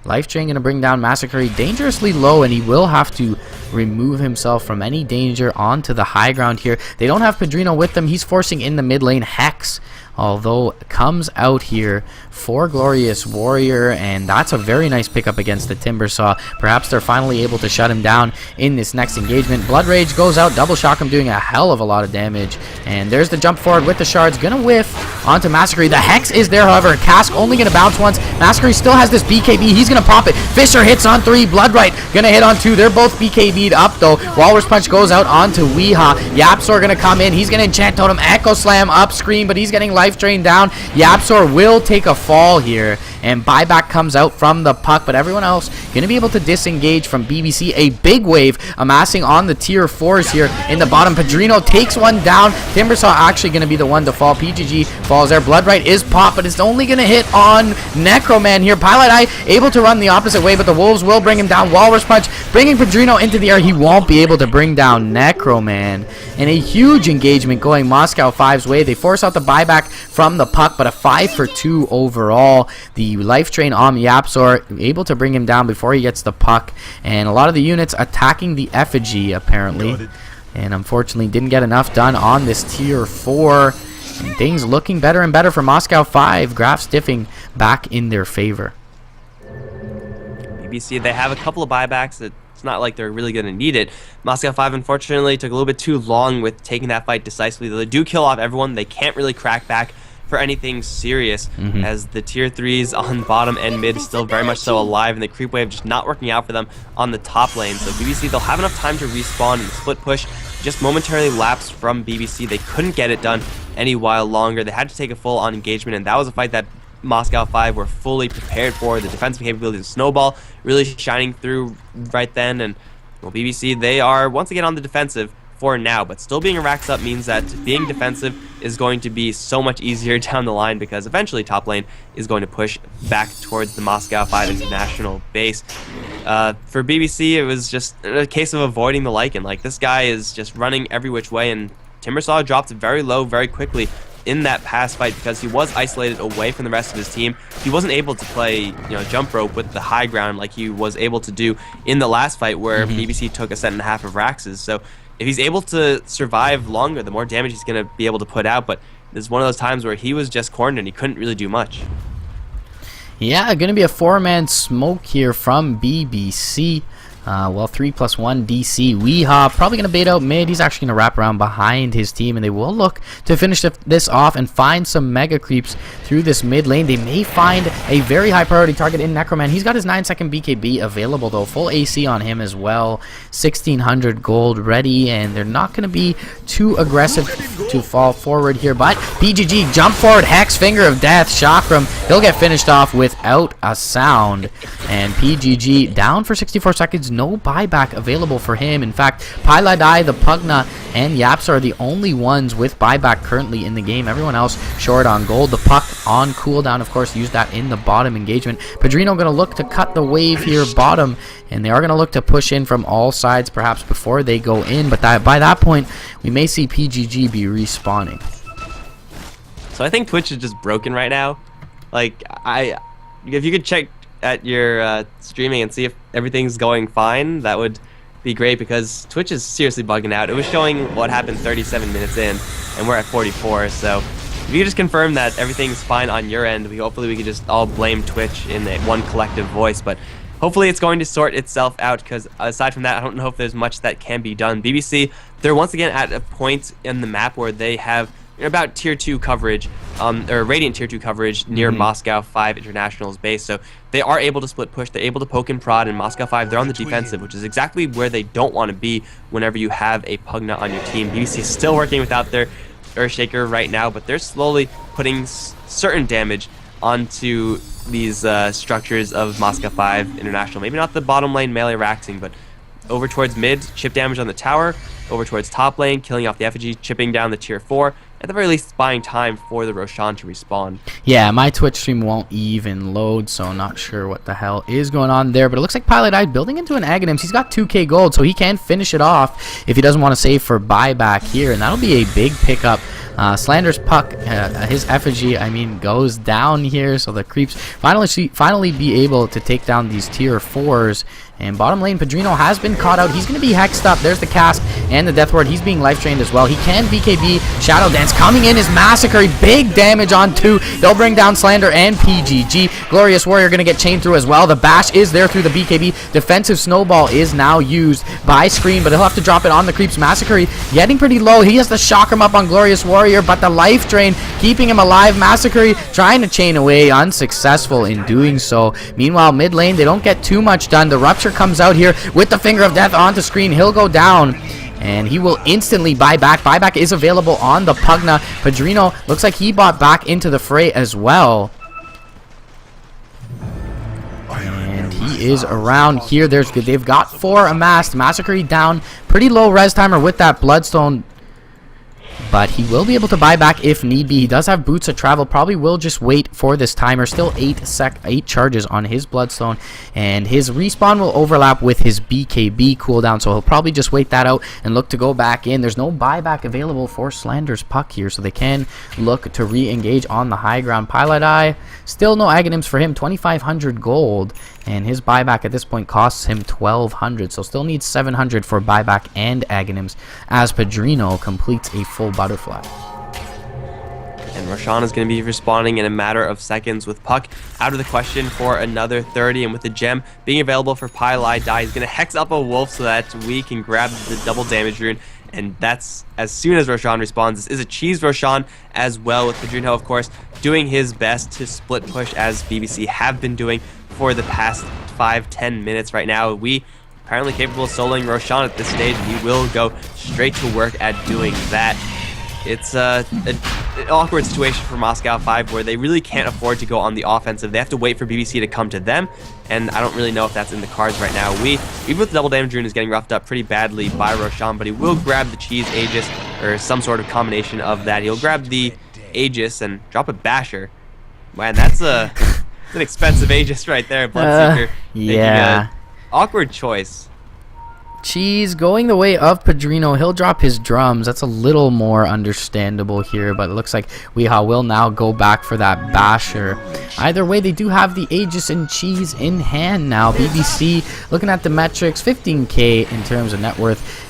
Life Drain going to bring down Massacre dangerously low, and he will have to remove himself from any danger onto the high ground here. They don't have Padrino with them. He's forcing in the mid lane. Hex, although, comes out here for Glorious Warrior, and that's a very nice pickup against the Timbersaw. Perhaps they're finally able to shut him down in this next engagement. Blood Rage goes out, double shock him, doing a hell of a lot of damage, and there's the jump forward with the shards, gonna whiff onto Massacre. The Hex is there, however. Cask only gonna bounce once. Massacre still has this BKB, he's gonna pop it. Fisher hits on 3, Bloodright gonna hit on 2. They're both BKB'd up though. Walrus Punch goes out onto Weehaw. YapzOr gonna come in, he's gonna enchant totem, Echo Slam up Screen, but he's getting Life Drain down. YapzOr will take a fall here, and buyback comes out from the puck, but everyone else gonna be able to disengage from BBC. A big wave amassing on the tier 4s here in the bottom. Padrino takes one down. Timbersaw actually gonna be the one to fall. PGG falls there. Bloodright is popped, but it's only gonna hit on Necroman here. Pilot Eye able to run the opposite way, but the Wolves will bring him down. Walrus Punch bringing Padrino into the air. He won't be able to bring down Necroman. And a huge engagement going Moscow 5's way. They force out the buyback from the puck, but a 5 for 2 overall. The Life Drain on YapzOr, able to bring him down before he gets the puck, and a lot of the units attacking the effigy apparently, and unfortunately didn't get enough done on this tier 4, and things looking better and better for Moscow 5. Graph stiffing back in their favor. BBC, they have a couple of buybacks that it's not like they're really going to need it. Moscow 5 unfortunately took a little bit too long with taking that fight decisively. They do kill off everyone. They can't really crack back for anything serious, as the tier 3s on bottom and mid still very much so alive, and the creep wave just not working out for them on the top lane. So BBC, they'll have enough time to respawn, and the split push just momentarily lapsed from BBC. They couldn't get it done any while longer. They had to take a full on engagement, and that was a fight that Moscow 5 were fully prepared for. The defensive capabilities of Snowball really shining through right then, and well, BBC, they are once again on the defensive for now, but still being racks up means that being defensive is going to be so much easier down the line, because eventually top lane is going to push back towards the Moscow 5 international base. For BBC, it was just a case of avoiding the Lycan. Like, this guy is just running every which way, and Timbersaw dropped very low very quickly in that past fight because he was isolated away from the rest of his team. He wasn't able to play, jump rope with the high ground like he was able to do in the last fight where BBC took a set and a half of Raxes. So if he's able to survive longer, the more damage he's going to be able to put out. But it's one of those times where he was just cornered and he couldn't really do much. Yeah, going to be a 4-man smoke here from BBC. Well, 3+1 DC. Weehaw probably going to bait out mid. He's actually going to wrap around behind his team, and they will look to finish this off and find some mega creeps through this mid lane. They may find a very high priority target in Necroman. He's got his 9-second BKB available though. Full AC on him as well. 1600 gold ready, and they're not going to be too aggressive to fall forward here. But PGG jump forward, Hex, Finger of Death, Chakram. He'll get finished off without a sound, and PGG down for 64 seconds. No buyback available for him. In fact, Piladai, the Pugna, and YapzOr are the only ones with buyback currently in the game. Everyone else short on gold. The puck on cooldown, of course, used that in the bottom engagement. Padrino going to look to cut the wave here bottom, and they are going to look to push in from all sides perhaps before they go in, but by that point we may see PGG be respawning. So I think Twitch is just broken right now. Like, if you could check at your streaming and see if everything's going fine, that would be great, because Twitch is seriously bugging out. It was showing what happened 37 minutes in, and we're at 44, so if you could just confirm that everything's fine on your end, hopefully we could just all blame Twitch in one collective voice, but hopefully it's going to sort itself out, because aside from that, I don't know if there's much that can be done. BBC, they're once again at a point in the map where they have about tier 2 coverage, or Radiant tier 2 coverage near Moscow 5 International's base, so they are able to split push, they're able to poke and prod, and Moscow 5, they're on the defensive, which is exactly where they don't want to be whenever you have a Pugna on your team. BBC is still working without their Earthshaker right now, but they're slowly putting certain damage onto these structures of Moscow 5 International. Maybe not the bottom lane melee raxing, but over towards mid, chip damage on the tower, over towards top lane, killing off the effigy, chipping down the tier 4, at the very least buying time for the Roshan to respawn. Yeah, my Twitch stream won't even load, so I'm not sure what the hell is going on there, but it looks like Pilot Eye building into an Aghanims. He's got 2k gold, so he can finish it off if he doesn't want to save for buyback here, and that'll be a big pickup. Slander's Puck, his effigy, goes down here, so the creeps finally be able to take down these tier 4s. And bottom lane, Padrino has been caught out. He's going to be hexed up. There's the cast and the Death Ward. He's being life drained as well. He can BKB. Shadow Dance coming in is Massacre. Big damage on 2. They'll bring down Slander and PGG. Glorious Warrior going to get chained through as well. The bash is there through the BKB. Defensive Snowball is now used by Scream, but he'll have to drop it on the creeps. Massacre getting pretty low. He has to shock him up on Glorious Warrior, but the life drain keeping him alive. Massacre trying to chain away, unsuccessful in doing so. Meanwhile, mid lane, they don't get too much done. The Rupture comes out here with the Finger of Death onto screen. He'll go down, and he will instantly buy back. Buyback is available on the Pugna. Padrino looks like he bought back into the fray as well. And he is around here. They've got 4 amassed. Massacre down. Pretty low res timer with that Bloodstone, but he will be able to buy back if need be. He does have Boots of Travel. Probably will just wait for this timer. Still 8 charges on his Bloodstone, and his respawn will overlap with his BKB cooldown, so he'll probably just wait that out and look to go back in. There's no buyback available for Slander's Puck here, so they can look to re-engage on the high ground. Pilot Eye, still no Aghanims for him. 2,500 gold, and his buyback at this point costs him 1,200, so still needs 700 for buyback and Aghanims as Padrino completes a full butterfly. And Roshan is going to be respawning in a matter of seconds with Puck out of the question for another 30, and with the gem being available for Pilot Eye, he's going to hex up a wolf so that we can grab the double damage rune. And that's as soon as Roshan respawns. This is a cheese Roshan as well, with Padrino, of course, doing his best to split push as BBC have been doing for the past 5-10 minutes right now. We apparently capable of soloing Roshan at this stage, and he will go straight to work at doing that. It's an awkward situation for Moscow 5 where they really can't afford to go on the offensive. They have to wait for BBC to come to them, and I don't really know if that's in the cards right now. Even with the double damage rune, is getting roughed up pretty badly by Roshan, but he will grab the cheese Aegis, or some sort of combination of that. He'll grab the Aegis and drop a Basher. Man, that's an expensive Aegis right there, Bloodseeker. Yeah. Awkward choice. Cheese going the way of Padrino. He'll drop his drums. That's a little more understandable here, but it looks like Weehaw will now go back for that Basher. Either way, they do have the Aegis and Cheese in hand now. BBC looking at the metrics, 15k in terms of net worth.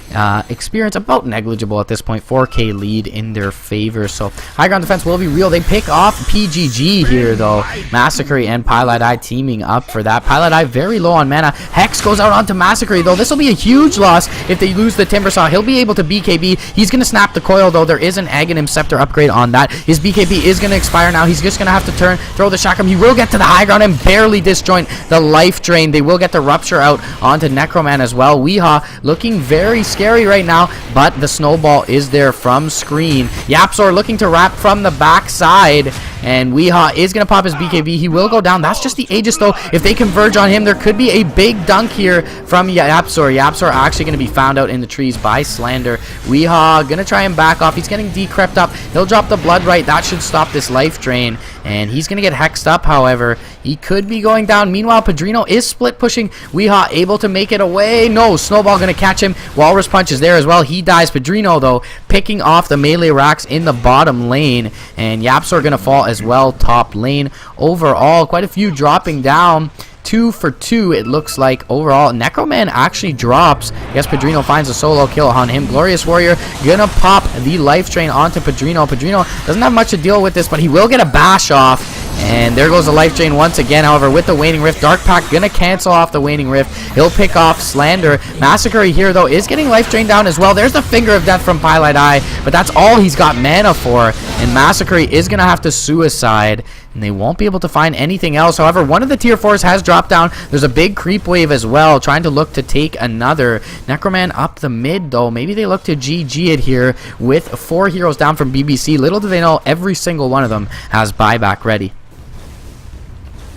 Experience about negligible at this point. 4k lead in their favor, so high ground defense will be real. They pick off PGG here though. Massacre and Pilot Eye teaming up for that. Pilot Eye very low on mana. Hex goes out onto Massacre though. This will be a huge loss if they lose the Timbersaw. He'll be able to BKB. He's gonna snap the coil though. There is an Aghanim Scepter upgrade on that. His BKB is gonna expire now. He's just gonna have to throw the Shotgun. He will get to the high ground and barely disjoint the life drain. They will get the Rupture out onto Necroman as well. Weehaw looking very scary right now, but the snowball is there from screen. Yapzor looking to wrap from the backside, and Weehaw is going to pop his BKB. He will go down. That's just the Aegis though. If they converge on him, there could be a big dunk here from Yapzor. Yapzor actually going to be found out in the trees by Slander. Weehaw going to try and back off. He's getting decrept up. He'll drop the Blood Right. That should stop this life drain, and he's going to get hexed up. However, he could be going down. Meanwhile, Padrino is split pushing. Weehaw able to make it away. No, Snowball going to catch him. Walrus Punch is there as well. He dies. Padrino though picking off the melee racks in the bottom lane, and Yapzor going to fall as well top lane. Overall, quite a few dropping down. 2 for 2 it looks like overall. Necroman actually drops. Yes, Padrino finds a solo kill on him. Glorious Warrior gonna pop the life drain onto Padrino. Padrino doesn't have much to deal with this, but he will get a bash off, and there goes the life drain once again. However, with the Waning Rift, Dark Pact gonna cancel off the Waning Rift. He'll pick off Slander. Massacre here though is getting life drain down as well. There's the Finger of Death from Pilot Eye, but that's all he's got mana for, and Massacre is gonna have to suicide. and they won't be able to find anything else. However, one of the tier 4s has dropped down. There's a big creep wave as well, trying to look to take another. Necroman up the mid, though. Maybe they look to GG it here with 4 heroes down from BBC. Little do they know, every single one of them has buyback ready.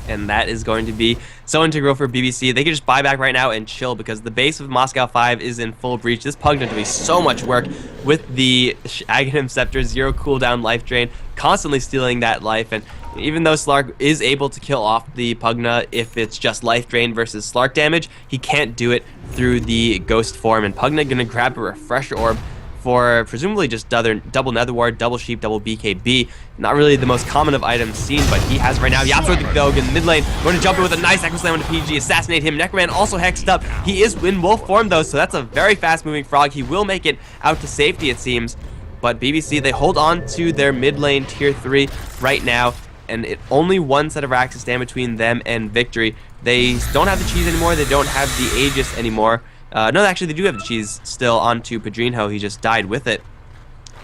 And that is going to be so integral for BBC. They can just buy back right now and chill because the base of Moscow 5 is in full breach. This Pugna doing so much work with the Aghanim Scepter, 0 cooldown life drain, constantly stealing that life. And even though Slark is able to kill off the Pugna if it's just life drain versus Slark damage, he can't do it through the ghost form. And Pugna gonna grab a refresher orb for presumably just double Nether Ward, double Sheep, double BKB. Not really the most common of items seen, but he has right now. Yapsor the Dog in the mid lane, going to jump in with a nice Echo Slam on the PG, assassinate him. Necroman also hexed up. He is in wolf form though, so that's a very fast moving frog. He will make it out to safety, it seems. But BBC, they hold on to their mid lane tier 3 right now, and only one set of racks stand between them and victory. They don't have the cheese anymore. They don't have the Aegis anymore. No, actually, they do have the cheese still onto Padrinho. He just died with it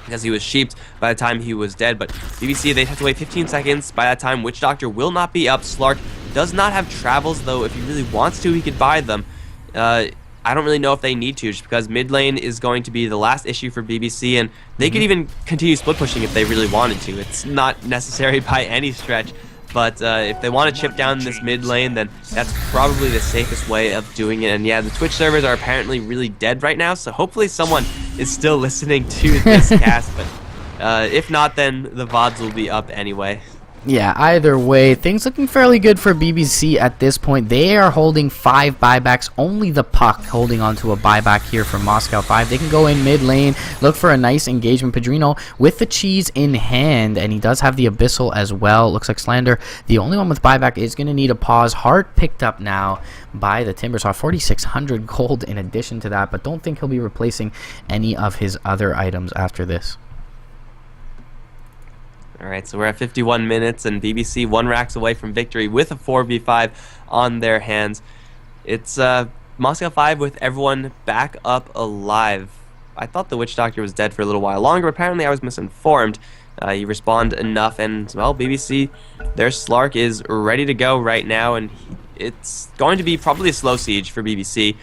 because he was sheeped by the time he was dead. But BBC, they have to wait 15 seconds. By that time, Witch Doctor will not be up. Slark does not have travels, though. If he really wants to, he could buy them. I don't really know if they need to, just because mid lane is going to be the last issue for BBC, and they could even continue split pushing if they really wanted to. It's not necessary by any stretch. But if they want to chip down this mid lane, then that's probably the safest way of doing it. And yeah, the Twitch servers are apparently really dead right now, so hopefully someone is still listening to this cast. But if not, then the VODs will be up anyway. Yeah, either way, things looking fairly good for BBC at this point. They are holding 5 buybacks, only the Puck holding on to a buyback here from Moscow 5. They can go in mid lane, look for a nice engagement. Padrino with the cheese in hand, and he does have the Abyssal as well. Looks like Slander, the only one with buyback, is going to need a pause. Heart picked up now by the Timbersaw, 4,600 gold in addition to that, but don't think he'll be replacing any of his other items after this. Alright, so we're at 51 minutes, and BBC 1 racks away from victory with a 4v5 on their hands. It's Moscow 5 with everyone back up alive. I thought the Witch Doctor was dead for a little while longer, but apparently I was misinformed. He respawned enough, and, well, BBC, their Slark is ready to go right now, and it's going to be probably a slow siege for BBC.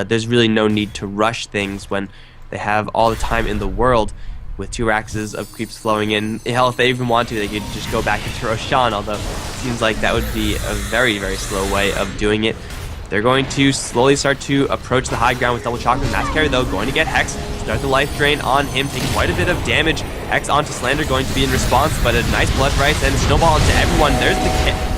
There's really no need to rush things when they have all the time in the world. With 2 racks of creeps flowing in. Hell, if they even want to, they could just go back into Roshan, although it seems like that would be a very, very slow way of doing it. They're going to slowly start to approach the high ground with double chakra. Mass Carry, though, going to get Hex. Start the life drain on him, taking quite a bit of damage. Hex onto Slander, going to be in response, but a nice blood rice and snowball into everyone. There's the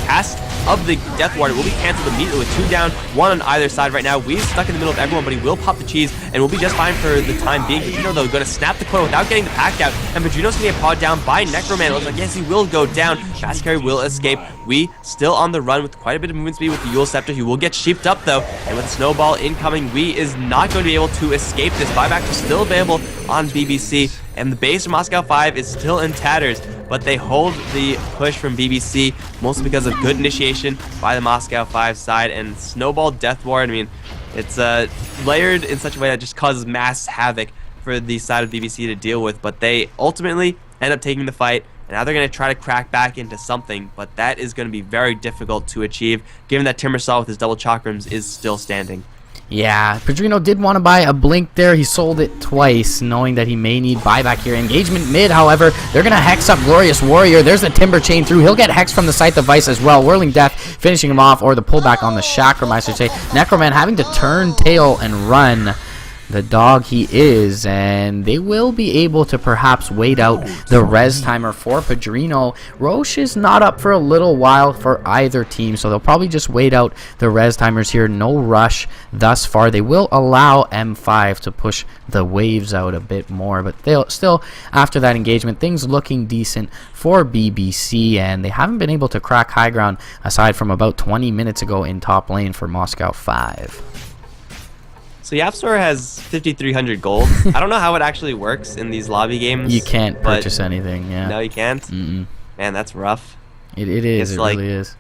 cast of the Death Ward. It will be cancelled immediately with 2 down, 1 on either side right now. We's stuck in the middle of everyone, but he will pop the cheese and will be just fine for the time being. Padrino, though, going to snap the coil without getting the pack out, and Padrino's going to get pawed down by Necroman. It looks like, yes, he will go down. Mass Carry will escape. We still on the run with quite a bit of movement speed with the Yule Scepter. He will get sheeped up, though, and with a snowball incoming, We is not going to be able to escape this. Buyback is still available on BBC, and the base of Moscow 5 is still in tatters, but they hold the push from BBC, mostly because of good initiation by the Moscow 5 side, and Snowball Death Ward, I mean, it's layered in such a way that just causes mass havoc for the side of BBC to deal with, but they ultimately end up taking the fight, and now they're going to try to crack back into something, but that is going to be very difficult to achieve, given that Timbersaw with his double chakrams is still standing. Yeah, Padrino did want to buy a blink there. He sold it twice, knowing that he may need buyback here. Engagement mid, however, they're going to hex up Glorious Warrior. There's the Timber Chain through. He'll get hexed from the Scythe of Vice as well. Whirling Death finishing him off, or the pullback on the Chakram, I should say. Necroman having to turn tail and run. The dog he is, and they will be able to perhaps wait out the res timer for Padrino. Roche is not up for a little while for either team, so they'll probably just wait out the res timers here. No rush thus far. They will allow M5 to push the waves out a bit more, but they'll still, after that engagement, things looking decent for BBC, and they haven't been able to crack high ground aside from about 20 minutes ago in top lane for Moscow 5. So Yapsor has 5,300 gold. I don't know how it actually works in these lobby games. You can't purchase anything, yeah. No, you can't? Mm-mm. Man, that's rough. It is, it really is.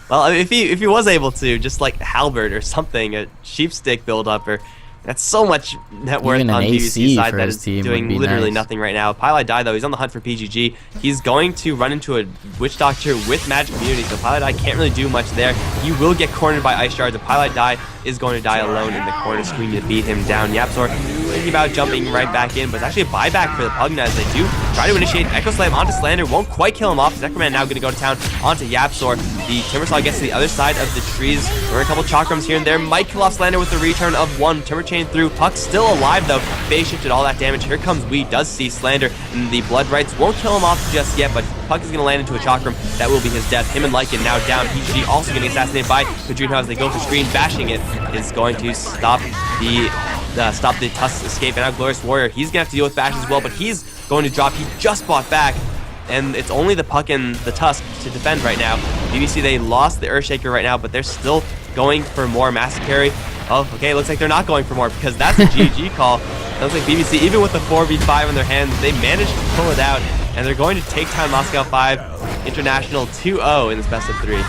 Well, I mean, if he was able to, just like Halberd or something, a sheep stick build-up, or That's so much net worth Even an on AC BBC's side for that his is team would doing be literally nice. nothing right now. Pilot Die, though, he's on the hunt for PGG. He's going to run into a Witch Doctor with Magic Immunity, so Pilot Die can't really do much there. He will get cornered by Ice Shards. The Pilot Die is going to die alone in the corner, screaming to beat him down. YapzOr thinking about jumping right back in, but it's actually a buyback for the Pugna as they do try to initiate Echo Slam onto Slander. Won't quite kill him off. Necroman now going to go to town onto YapzOr. The Timbersaw gets to the other side of the trees. There are a couple Chakrams here and there. Might kill off Slander with the return of one. Timber Chain through. Puck's still alive, though. Phase shifted all that damage. Here comes Wee. Does see Slander, and the Blood Rights won't kill him off just yet, but Puck is going to land into a Chakram. That will be his death. Him and Lycan now down. PGG also getting assassinated by Padrino as they go for screen. Bashing it is going to stop the Tusk's escape. And now Glorious Warrior, he's going to have to deal with Bash as well, but he's going to drop. He just bought back, and it's only the Puck and the Tusk to defend right now. BBC, they lost the Earthshaker right now, but they're still going for more Massacre. Oh, okay, looks like they're not going for more because that's a GG call. It looks like BBC, even with the 4v5 in their hands, they managed to pull it out, and they're going to take down Moscow 5 International 2-0 in this best of 3.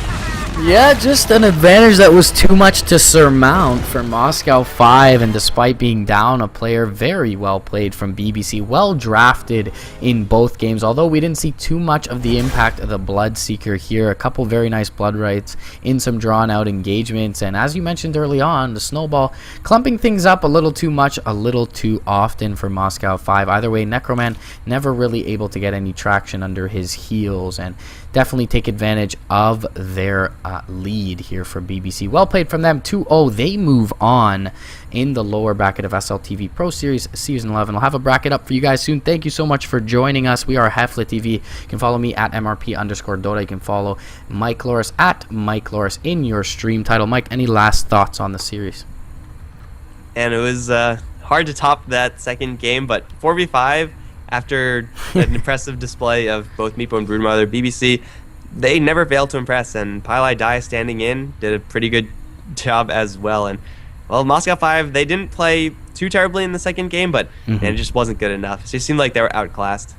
Yeah, just an advantage that was too much to surmount for Moscow 5, and despite being down a player, very well played from BBC, well drafted in both games, although we didn't see too much of the impact of the Bloodseeker here. A couple very nice Blood Rights in some drawn out engagements, and as you mentioned early on, the Snowball clumping things up a little too much, a little too often for Moscow 5. Either way, Necroman never really able to get any traction under his heels, and definitely take advantage of their lead here for BBC. Well played from them. 2-0. They move on in the lower bracket of SLTV Pro Series Season 11. I'll have a bracket up for you guys soon. Thank you so much for joining us. We are SLTV. You can follow me at MRP_Dota. You can follow Mike Loris at Mike Loris in your stream title. Mike, any last thoughts on the series? And it was hard to top that second game, but 4v5, after an impressive display of both Meepo and Broodmother, BBC, they never failed to impress, and Pili Die standing in did a pretty good job as well. And, well, Moscow 5, they didn't play too terribly in the second game, but man, it just wasn't good enough. It just seemed like they were outclassed.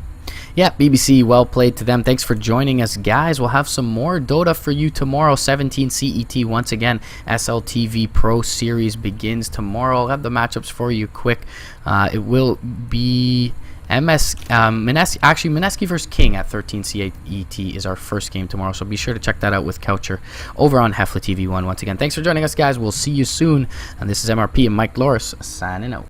Yeah, BBC, well played to them. Thanks for joining us, guys. We'll have some more Dota for you tomorrow, 17 CET. Once again, SLTV Pro Series begins tomorrow. I'll have the matchups for you quick. It will be Mineski versus King at 13 CET is our first game tomorrow, so be sure to check that out with Coucher over on SLTV1. Once again, thanks for joining us, guys. We'll see you soon, and this is MRP and Mike Loris signing out.